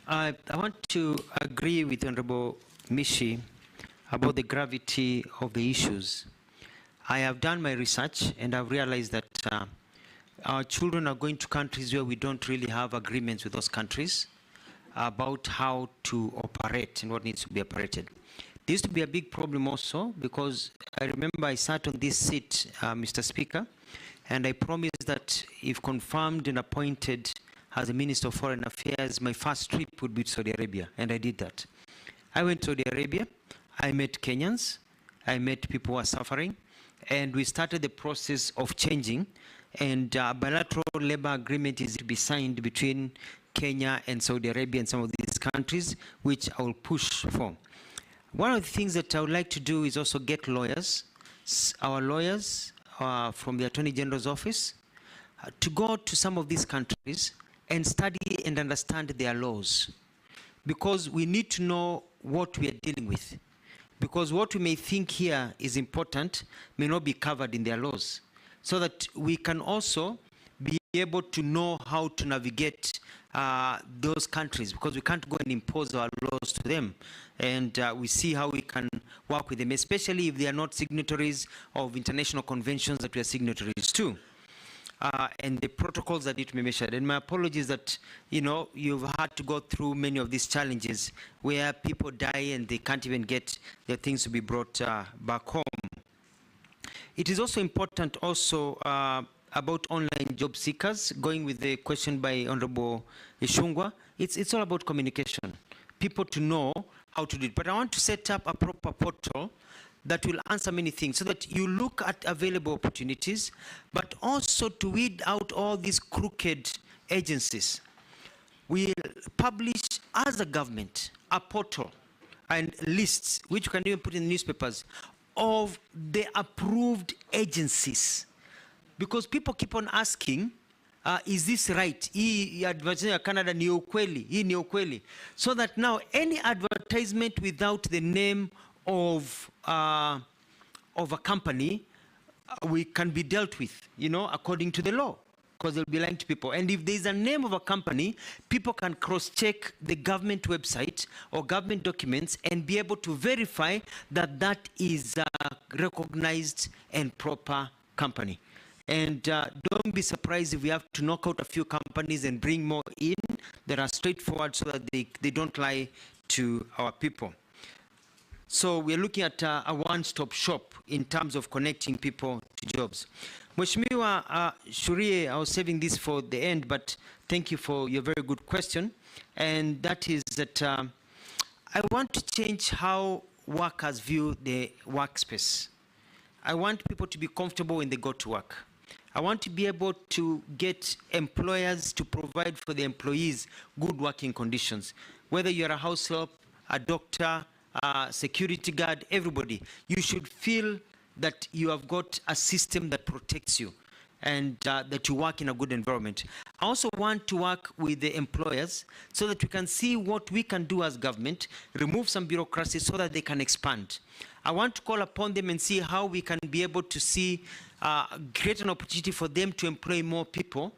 I want to agree with Honorable Mishi about the gravity of the issues. I have done my research and I've realized that our children are going to countries where we don't really have agreements with those countries about how to operate and what needs to be operated. This used to be a big problem also, because I remember I sat on this seat, Mr. Speaker, and I promised that if confirmed and appointed as a Minister of Foreign Affairs, my first trip would be to Saudi Arabia, and I did that. I went to Saudi Arabia, I met Kenyans, I met people who are suffering, and we started the process of changing, and a bilateral labor agreement is to be signed between Kenya and Saudi Arabia and some of these countries, which I will push for. One of the things that I would like to do is also get lawyers, our lawyers from the Attorney General's office, to go to some of these countries and study and understand their laws. Because we need to know what we are dealing with. Because what we may think here is important may not be covered in their laws. So that we can also be able to know how to navigate those countries, because we can't go and impose our laws to them. And we see how we can work with them, especially if they are not signatories of international conventions that we are signatories to. And the protocols that need to be measured. And my apologies that, you know, you've had to go through many of these challenges where people die and they can't even get their things to be brought back home. It is also important also about online job seekers, going with the question by Honorable Ishungwa. It's all about communication, people to know how to do it. But I want to set up a proper portal that will answer many things, so that you look at available opportunities, but also to weed out all these crooked agencies. We'll publish, as a government, a portal and lists, which you can even put in the newspapers, of the approved agencies. Because people keep on asking, is this right? Hii advertisement ya Canada ni ukweli, hii ni ukweli. So that now any advertisement without the name of a company, we can be dealt with, you know, according to the law, because they'll be lying to people. And if there's a name of a company, people can cross-check the government website or government documents and be able to verify that that is a recognized and proper company. And don't be surprised if we have to knock out a few companies and bring more in that are straightforward, so that they don't lie to our people. So we're looking at a one-stop shop in terms of connecting people to jobs. Mheshimiwa Shurie, I was saving this for the end, but thank you for your very good question. And that is that I want to change how workers view the workspace. I want people to be comfortable when they go to work. I want to be able to get employers to provide for the employees good working conditions. Whether you're a house help, a doctor, security guard, everybody, you should feel that you have got a system that protects you and that you work in a good environment. I also want to work with the employers so that we can see what we can do as government, remove some bureaucracy so that they can expand. I want to call upon them and see how we can be able to see, create an opportunity for them to employ more people,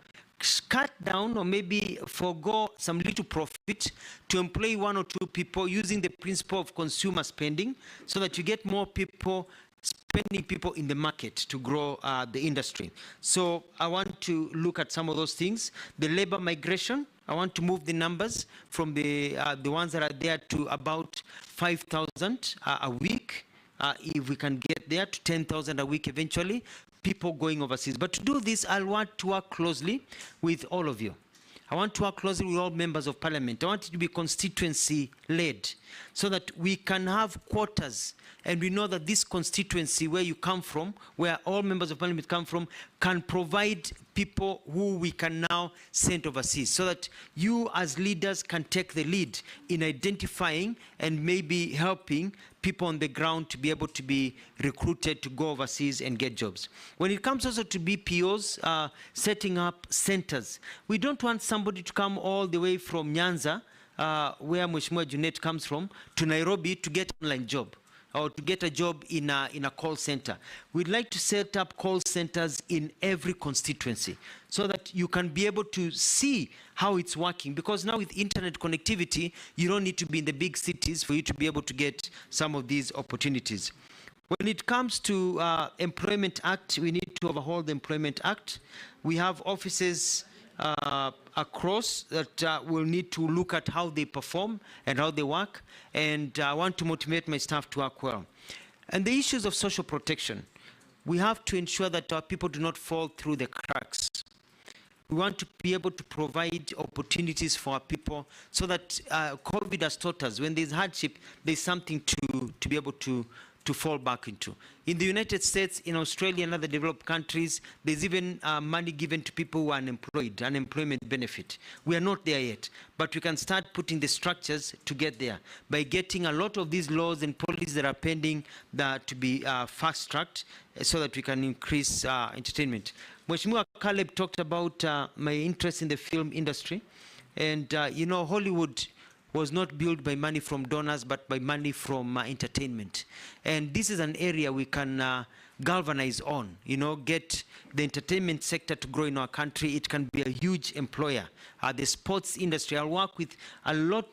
cut down or maybe forego some little profit to employ one or two people using the principle of consumer spending, so that you get more people, spending people in the market to grow the industry. So I want to look at some of those things. The labor migration, I want to move the numbers from the ones that are there to about 5,000 a week. If we can get there to 10,000 a week eventually, people going overseas. But to do this, I want to work closely with all of you. I want to work closely with all members of parliament. I want it to be constituency-led, so that we can have quotas, and we know that this constituency where you come from, where all members of parliament come from, can provide people who we can now send overseas, so that you as leaders can take the lead in identifying and maybe helping people on the ground to be able to be recruited to go overseas and get jobs. When it comes also to BPOs, setting up centers, we don't want somebody to come all the way from Nyanza, where Mheshimiwa Junet comes from, to Nairobi to get an online job, or to get a job in a call center. We'd like to set up call centers in every constituency, so that you can be able to see how it's working. Because now with internet connectivity, you don't need to be in the big cities for you to be able to get some of these opportunities. When it comes to Employment Act, we need to overhaul the Employment Act. We have offices across that will need to look at how they perform and how they work, and I want to motivate my staff to work well. And the issues of social protection, we have to ensure that our people do not fall through the cracks. We want to be able to provide opportunities for our people, so that COVID has taught us when there's hardship, there's something to be able to to fall back into. In the United States, in Australia and other developed countries, there's even money given to people who are unemployed, unemployment benefit. We are not there yet, but we can start putting the structures to get there by getting a lot of these laws and policies that are pending to be fast-tracked so that we can increase entertainment. Mheshimiwa Caleb talked about my interest in the film industry. And, you know, Hollywood was not built by money from donors, but by money from entertainment. And this is an area we can galvanize on, you know, get the entertainment sector to grow in our country. It can be a huge employer. The sports industry, I'll work with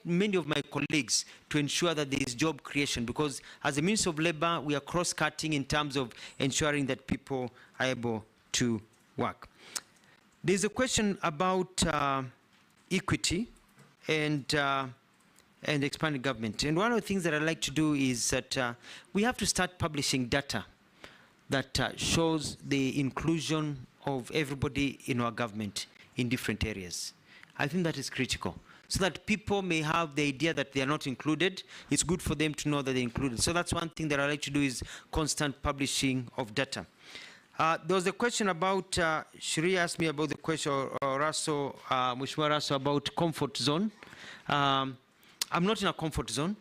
many of my colleagues to ensure that there is job creation, because as a Minister of Labor, we are cross-cutting in terms of ensuring that people are able to work. There's a question about equity and expanded government. And one of the things that I like to do is that we have to start publishing data that shows the inclusion of everybody in our government in different areas. I think that is critical, so that people may have the idea that they are not included. It's good for them to know that they're included. So that's one thing that I like to do, is constant publishing of data. There was a question about, Shri asked me about the question, or Raso, Mheshimiwa Raso, about comfort zone. I'm not in a comfort zone.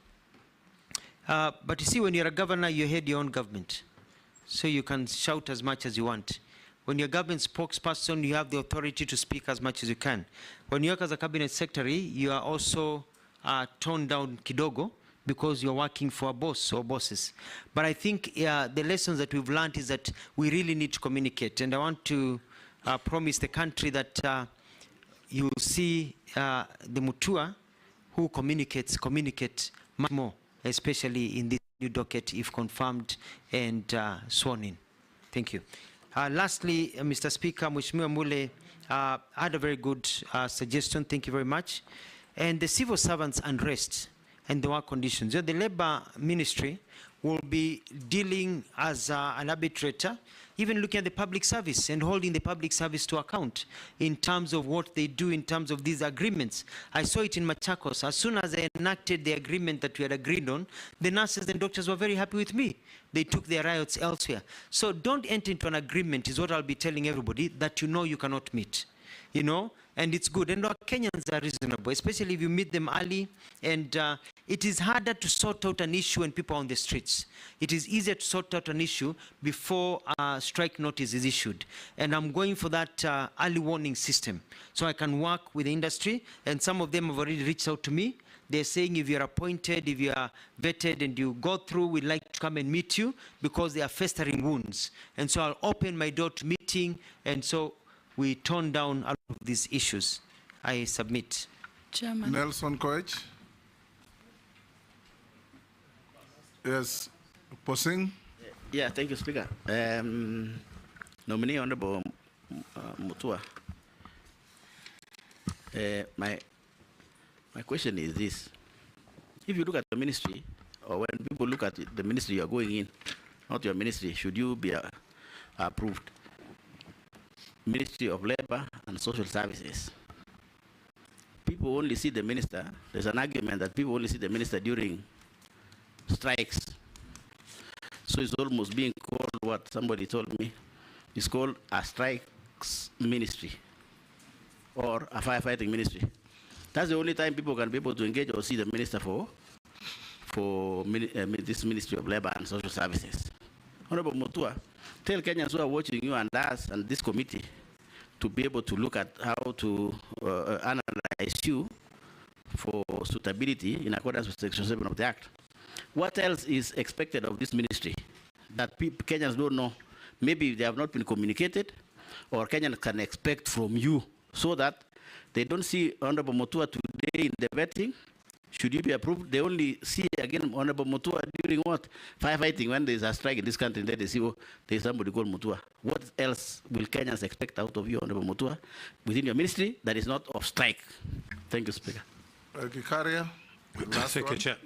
But you see, when you're a governor, you head your own government. So you can shout as much as you want. When you're a government spokesperson, you have the authority to speak as much as you can. When you work as a cabinet secretary, you are also toned down kidogo, because you're working for a boss or bosses. But I think the lessons that we've learned is that we really need to communicate. And I want to promise the country that you see the Mutua who communicate much more, especially in this new docket, if confirmed and sworn in. Thank you. Lastly, Mr. Speaker, Mheshimiwa Mule had a very good suggestion. Thank you very much. And the civil servants' unrest and the work conditions. The Labour Ministry will be dealing as an arbitrator, even looking at the public service and holding the public service to account in terms of what they do in terms of these agreements. I saw it in Machakos. As soon as I enacted the agreement that we had agreed on, the nurses and doctors were very happy with me. They took their riots elsewhere. So don't enter into an agreement, is what I'll be telling everybody, that you know you cannot meet. You know, and it's good. And our Kenyans are reasonable, especially if you meet them early. And it is harder to sort out an issue when people are on the streets. It is easier to sort out an issue before a strike notice is issued. And I'm going for that early warning system, so I can work with the industry. And some of them have already reached out to me. They're saying, if you're appointed, if you are vetted and you go through, we'd like to come and meet you, because they are festering wounds. And so I'll open my door to meeting, and so we tone down all of these issues. I submit. Chairman. Nelson Koech. Yes, Posing. Yeah, thank you, Speaker. Nominee Honorable Mutua. My question is this. If you look at the ministry, or when people look at the ministry you are going in, not your ministry, should you be approved? Ministry of Labor and Social Services. People only see the minister. There's an argument that people only see the minister during strikes. So it's almost being called what somebody told me. It's called a strikes ministry or a firefighting ministry. That's the only time people can be able to engage or see the minister for this Ministry of Labor and Social Services. Honorable Mutua, tell Kenyans who are watching you and us and this committee to be able to look at how to analyze you for suitability in accordance with Section 7 of the Act. What else is expected of this ministry that Kenyans don't know? Maybe they have not been communicated, or Kenyans can expect from you, so that they don't see Honorable Mutua today in the vetting. Should you be approved? They only see again Honorable Mutua during what? Firefighting, when there's a strike in this country, then they see, oh, there's somebody called Mutua. What else will Kenyans expect out of you, Honorable Mutua, within your ministry that is not of strike? Thank you, Speaker. Kikaria. Thank you, Chair.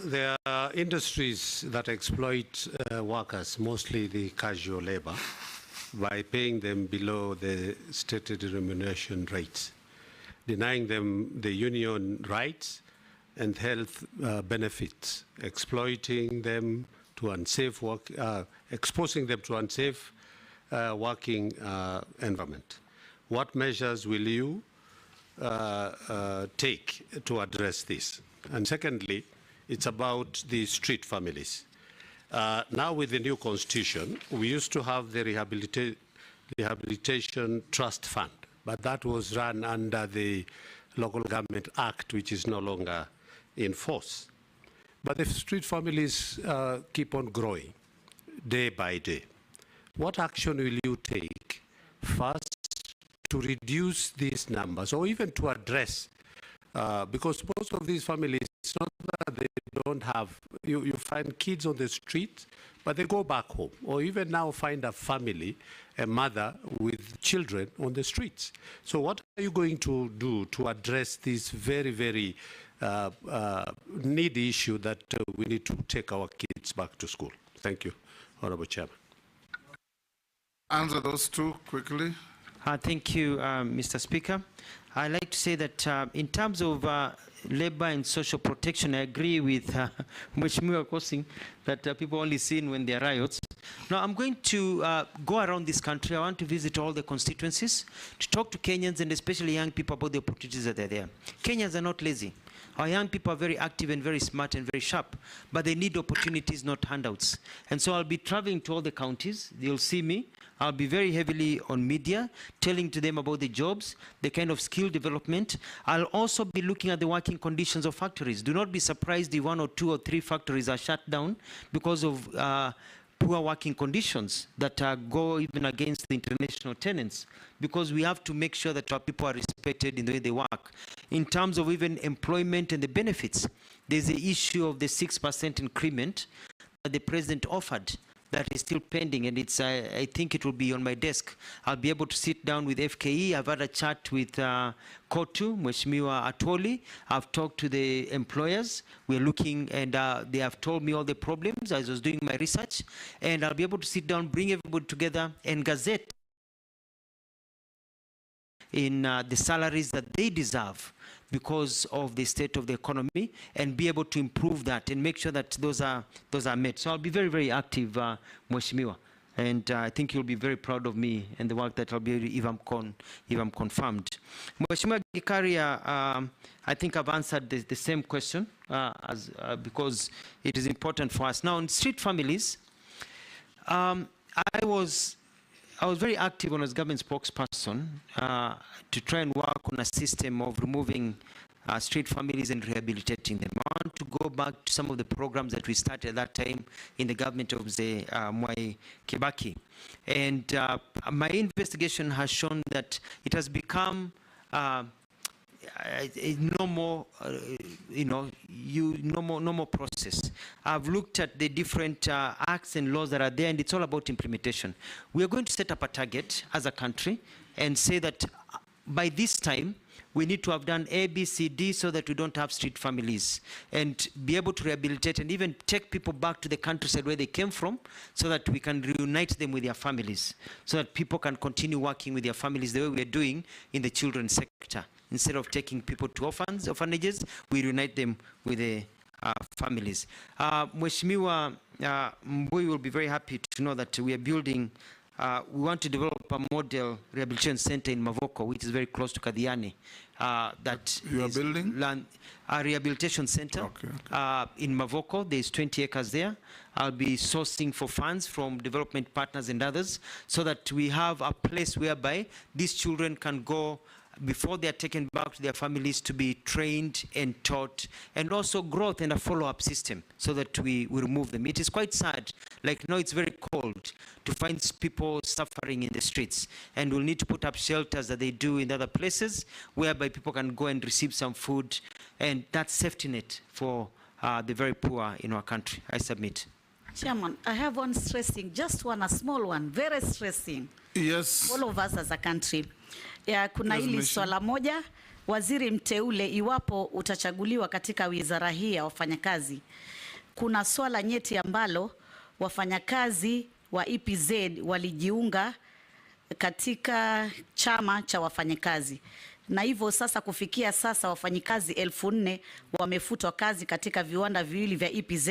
There are industries that exploit workers, mostly the casual labor, by paying them below the stated remuneration rates, denying them the union rights, and health benefits, exploiting them to unsafe work, exposing them to unsafe working environment. What measures will you take to address this? And secondly, it's about the street families. Now with the new constitution, we used to have the Rehabilitation Trust Fund, but that was run under the Local Government Act, which is no longer in force. But the street families keep on growing day by day. What action will you take first to reduce these numbers, or even to address, because most of these families, it's not that they don't have, you find kids on the street, but they go back home, or even now find a family, a mother with children on the streets. So what are you going to do to address this very, very needy issue that we need to take our kids back to school? Thank you, Honorable Chairman. Answer those two quickly. Thank you, Mr. Speaker. I'd like to say that in terms of labor and social protection, I agree with Mheshimiwa Kosing that people only seen when there are riots. Now, I'm going to go around this country. I want to visit all the constituencies to talk to Kenyans and especially young people about the opportunities that are there. Kenyans are not lazy. Our young people are very active and very smart and very sharp, but they need opportunities, not handouts. And so I'll be traveling to all the counties. You'll see me. I'll be very heavily on media, telling to them about the jobs, the kind of skill development. I'll also be looking at the working conditions of factories. Do not be surprised if 1 or 2 or 3 factories are shut down because of poor working conditions that go even against the international tenants, because we have to make sure that our people are respected in the way they work. In terms of even employment and the benefits, there's the issue of the 6% increment that the president offered that is still pending, and it's I think it will be on my desk. I'll be able to sit down with FKE. I've had a chat with Kotu, Mheshimiwa Atoli. I've talked to the employers. We're looking, and they have told me all the problems as I was doing my research, and I'll be able to sit down, bring everybody together, and gazette in the salaries that they deserve because of the state of the economy, and be able to improve that and make sure that those are met. So I'll be very, very active, Mheshimiwa, and I think you'll be very proud of me and the work that I'll be if I'm confirmed. Mheshimiwa Gikaria, I think I've answered the same question because it is important for us. Now, on street families, I was very active when I was government spokesperson to try and work on a system of removing street families and rehabilitating them. I want to go back to some of the programs that we started at that time in the government of Mwai Kibaki. And my investigation has shown that it has become no more process. I've looked at the different acts and laws that are there, and it's all about implementation. We are going to set up a target as a country and say that by this time we need to have done A, B, C, D, so that we don't have street families, and be able to rehabilitate and even take people back to the countryside where they came from, so that we can reunite them with their families, so that people can continue working with their families the way we are doing in the children's sector. Instead of taking people to orphanages, we reunite them with the families. Mheshimiwa Mbui will be very happy to know that we are building, we want to develop a model rehabilitation center in Mavoko, which is very close to Kadiani. That you are building? A rehabilitation center in Mavoko. There's 20 acres there. I'll be sourcing for funds from development partners and others, so that we have a place whereby these children can go before they are taken back to their families to be trained and taught, and also growth and a follow-up system so that we remove them. It is quite sad, like now it's very cold, to find people suffering in the streets, and we'll need to put up shelters that they do in other places whereby people can go and receive some food, and that's safety net for the very poor in our country. I submit. Chairman, I have one stressing, just one, a small one, very stressing. Yes. All of us as a country. Kuna hili swala moja, waziri mteule, iwapo utachaguliwa katika wizara hii ya wafanyakazi, kuna swala nyeti ambalo wafanyakazi wa EPZ walijiunga katika chama cha wafanyakazi. na hivyo sasa kufikia sasa wafanyikazi 4,000 wamefutwa kazi katika viwanda viwili vya EPZ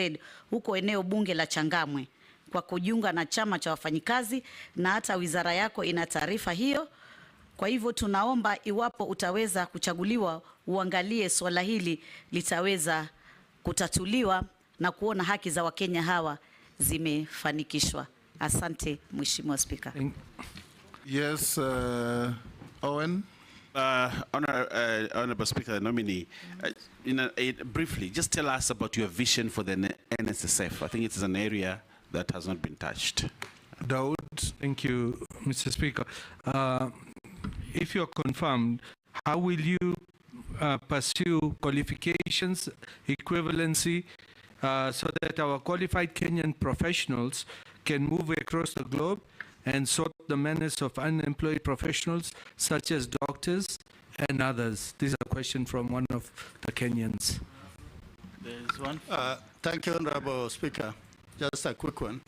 huko eneo bunge la Changamwe kwa kujiunga na chama cha wafanyikazi, na hata wizara yako ina taarifa hiyo. Kwa hivyo tunaomba iwapo utaweza kuchaguliwa, uangalie swala hili litaweza kutatuliwa na kuona haki za Wakenya hawa zimefanikishwa. Asante Mheshimiwa Spika. Yes, Owen. Honorable Speaker, the nominee, briefly, just tell us about your vision for the NSSF. I think it is an area that has not been touched. Daud. Thank you, Mr. Speaker. If you're confirmed, how will you pursue qualifications, equivalency, so that our qualified Kenyan professionals can move across the globe and sort the menace of unemployed professionals such as doctors and others? This is a question from one of the Kenyans. There's one. Thank you, Honorable Speaker. Just a quick one.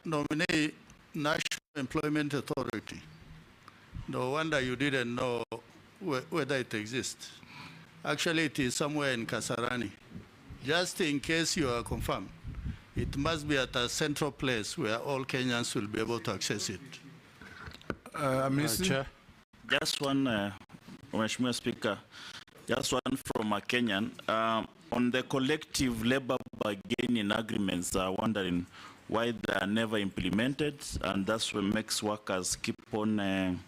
Nominee National Employment Authority. No wonder you didn't know whether it exists. Actually, it is somewhere in Kasarani. Just in case you are confirmed, it must be at a central place where all Kenyans will be able to access it. Chair. Just one, Mheshimiwa Speaker, just one from a Kenyan. On the collective labor bargaining agreements, wondering why they are never implemented, and that's what makes workers keep on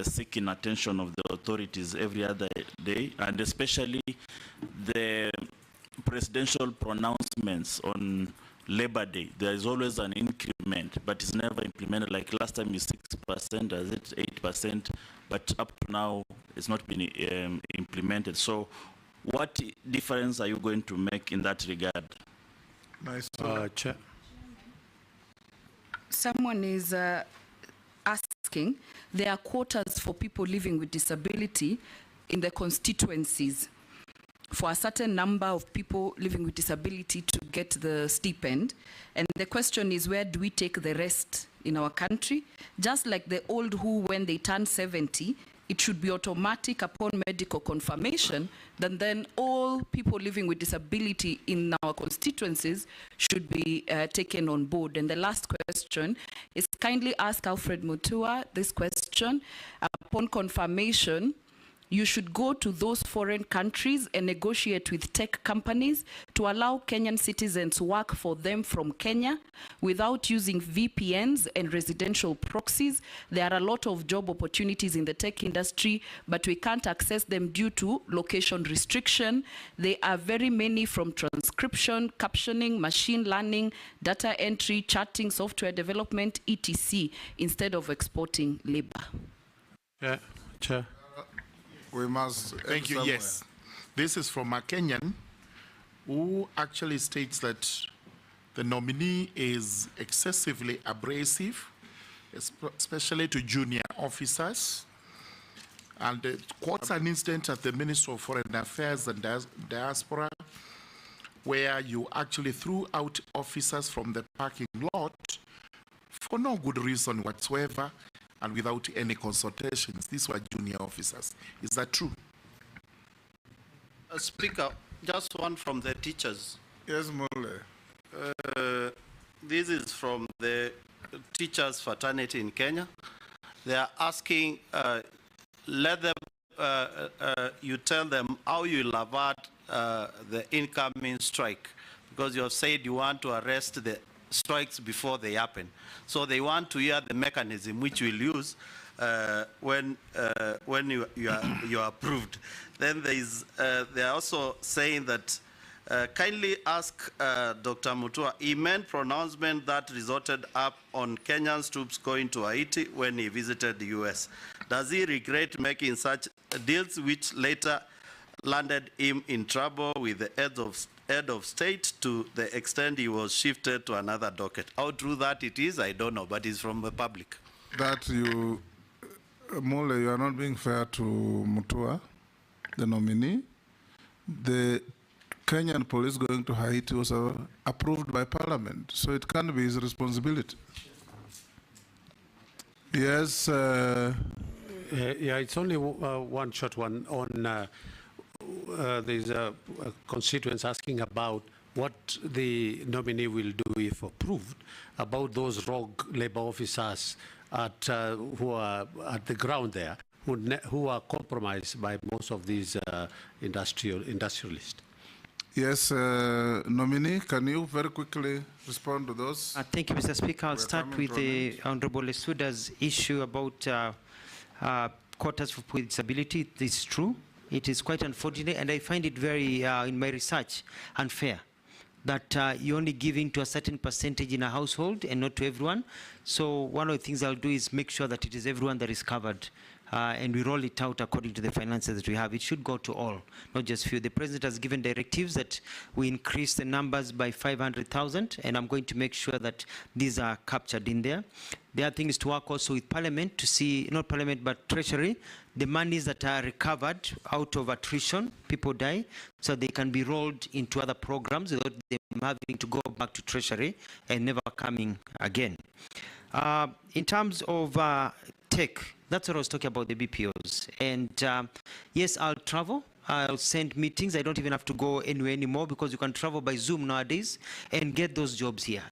seeking attention of the authorities every other day, and especially the presidential pronouncements on Labor Day. There is always an increment, but it's never implemented. Like last time is 6%, is it 8%, but up to now it's not been implemented. So what difference are you going to make in that regard? Nice. Chair. Someone is asking, there are quotas for people living with disability in the constituencies for a certain number of people living with disability to get the stipend. And the question is, where do we take the rest in our country? Just like the old who, when they turn 70, it should be automatic upon medical confirmation, then all people living with disability in our constituencies should be taken on board. And the last question is, kindly ask Alfred Mutua this question. Upon confirmation, you should go to those foreign countries and negotiate with tech companies to allow Kenyan citizens work for them from Kenya without using VPNs and residential proxies. There are a lot of job opportunities in the tech industry, but we can't access them due to location restriction. There are very many, from transcription, captioning, machine learning, data entry, chatting, software development, etc., instead of exporting labor. Yeah, Chair. We must. Thank you. Yes. This is from a Kenyan who actually states that the nominee is excessively abrasive, especially to junior officers, and quotes an incident at the Ministry of Foreign Affairs and Diaspora where you actually threw out officers from the parking lot for no good reason whatsoever and without any consultations. These were junior officers. Is that true? Speaker, just one from the teachers. Yes, Mole. This is from the teachers' fraternity in Kenya. They are asking, let them, you tell them how you will avert the incoming strike, because you have said you want to arrest the strikes before they happen. So they want to hear the mechanism which we'll use when you are approved. Then they are also saying that kindly ask Dr. Mutua, he made pronouncement that resulted up on Kenyan troops going to Haiti when he visited the US. Does he regret making such deals which later landed him in trouble with the head of state to the extent he was shifted to another docket? How true that it is, I don't know, but it's from the public. That you, Mole, you are not being fair to Mutua, the nominee. The Kenyan police going to Haiti was approved by Parliament, so it can't be his responsibility. Yes, Yeah, it's only one short one on. There's a constituents asking about what the nominee will do if approved about those rogue labor officers who are at the ground there, who are compromised by most of these industrialists. Yes, nominee, can you very quickly respond to those? Thank you, Mr. Speaker. I'll start with the Honorable Lesuda's issue about quotas for people with disability. This is true. It is quite unfortunate, and I find it very, in my research, unfair that you're only giving to a certain percentage in a household and not to everyone. So one of the things I'll do is make sure that it is everyone that is covered. And we roll it out according to the finances that we have. It should go to all, not just few. The President has given directives that we increase the numbers by 500,000, and I'm going to make sure that these are captured in there. The other thing is to work also with Parliament to see, not Parliament, but Treasury, the monies that are recovered out of attrition, people die, so they can be rolled into other programs without them having to go back to Treasury and never coming again. In terms of tech, that's what I was talking about, the BPOs. And yes, I'll travel. I'll send meetings. I don't even have to go anywhere anymore because you can travel by Zoom nowadays and get those jobs here.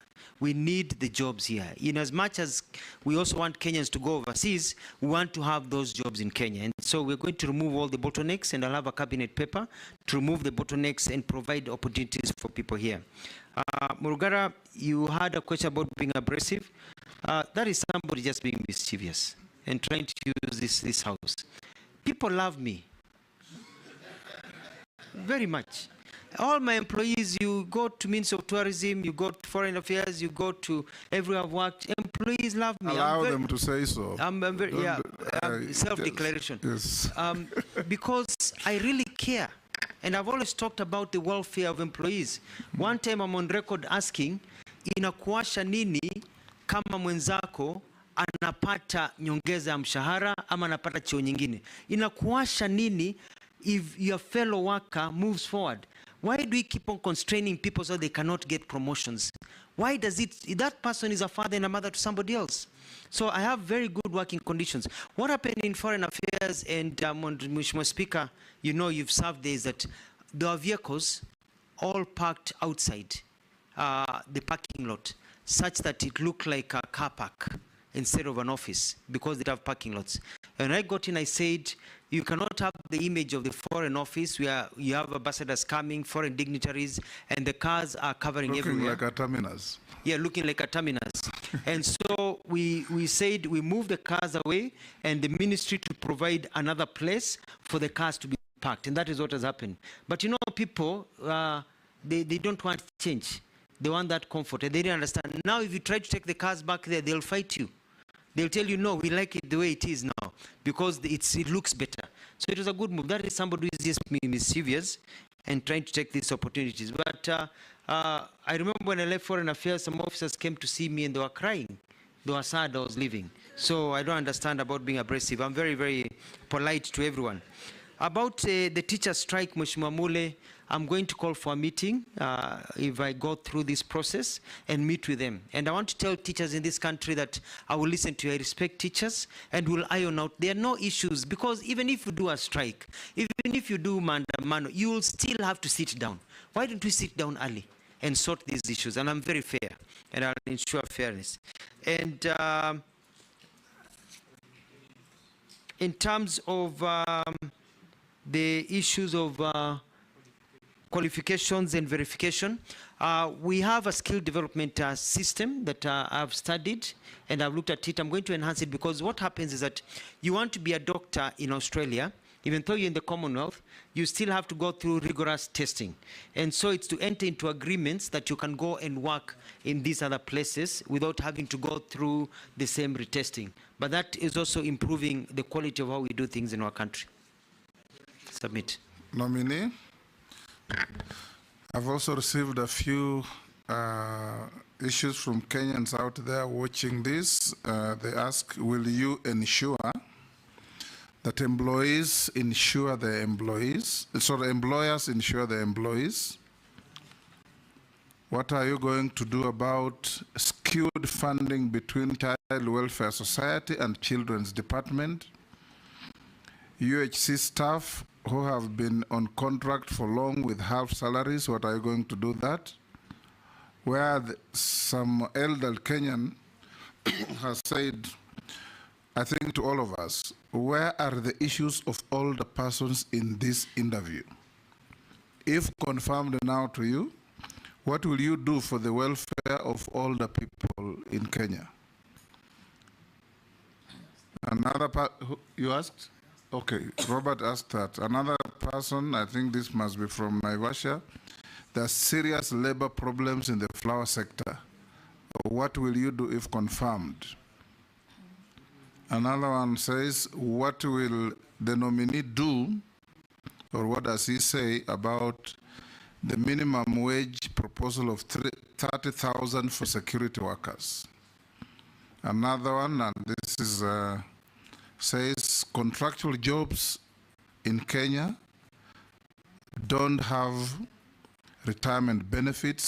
We need the jobs here. In as much as we also want Kenyans to go overseas, we want to have those jobs in Kenya. And so we're going to remove all the bottlenecks, and I'll have a cabinet paper to remove the bottlenecks and provide opportunities for people here. Murugara, you had a question about being abrasive. That is somebody just being mischievous and trying to use this house. People love me very much. All my employees, you go to Ministry of Tourism, you go to Foreign Affairs, you go to everywhere I've worked, employees love me. Allow them to say so. I'm very, self-declaration. Yes. Because I really care. And I've always talked about the welfare of employees. One time I'm on record asking, inakuasha nini kama mwenzako anapata nyongeza ya mshahara ama anapata cheo nyingine? Inakuasha nini if your fellow worker moves forward? Why do we keep on constraining people so they cannot get promotions? Why does it, that person is a father and a mother to somebody else? So I have very good working conditions. What happened in Foreign Affairs and Mheshimiwa Speaker, you know, you've served there, is that there are vehicles all parked outside the parking lot, such that it looked like a car park instead of an office, because they have parking lots. And I got in, I said, you cannot have the image of the foreign office where you have ambassadors coming, foreign dignitaries, and the cars are covering everywhere. Looking like a terminus. Yeah, looking like a terminus. And so we said we move the cars away and the ministry to provide another place for the cars to be parked. And that is what has happened. But you know, people, they don't want change. They want that comfort, and they didn't understand. Now, if you try to take the cars back there, they'll fight you. They'll tell you, no, we like it the way it is now, because it looks better. So it was a good move. That is somebody who is just mischievous and trying to take these opportunities. But I remember when I left Foreign Affairs, some officers came to see me and they were crying. They were sad I was leaving. So I don't understand about being abrasive. I'm very, very polite to everyone. About the teacher strike, Mheshimiwa Mule, I'm going to call for a meeting if I go through this process and meet with them. And I want to tell teachers in this country that I will listen to you. I respect teachers and will iron out. There are no issues, because even if you do a strike, even if you do mandamano, you will still have to sit down. Why don't we sit down early and sort these issues? And I'm very fair, and I'll ensure fairness. And in terms of the issues of qualifications and verification, we have a skill development system that I've studied and I've looked at it. I'm going to enhance it, because what happens is that you want to be a doctor in Australia, even though you're in the Commonwealth, you still have to go through rigorous testing. And so it's to enter into agreements that you can go and work in these other places without having to go through the same retesting. But that is also improving the quality of how we do things in our country. Submit. Nominee, I've also received a few issues from Kenyans out there watching this. They ask, will you ensure that employees insure their employees, so the employers insure their employees? What are you going to do about skewed funding between Child Welfare Society and Children's Department? UHC staff who have been on contract for long with half salaries, what are you going to do that? Where some elder Kenyan has said, I think to all of us, where are the issues of older persons in this interview? If confirmed now to you, what will you do for the welfare of older people in Kenya? Another part, you asked? Okay, Robert asked that. Another person, I think this must be from Naivasha, there are serious labor problems in the flower sector. What will you do if confirmed? Another one says, what will the nominee do, or what does he say about the minimum wage proposal of 30,000 for security workers? Another one, and this is says contractual jobs in Kenya don't have retirement benefits.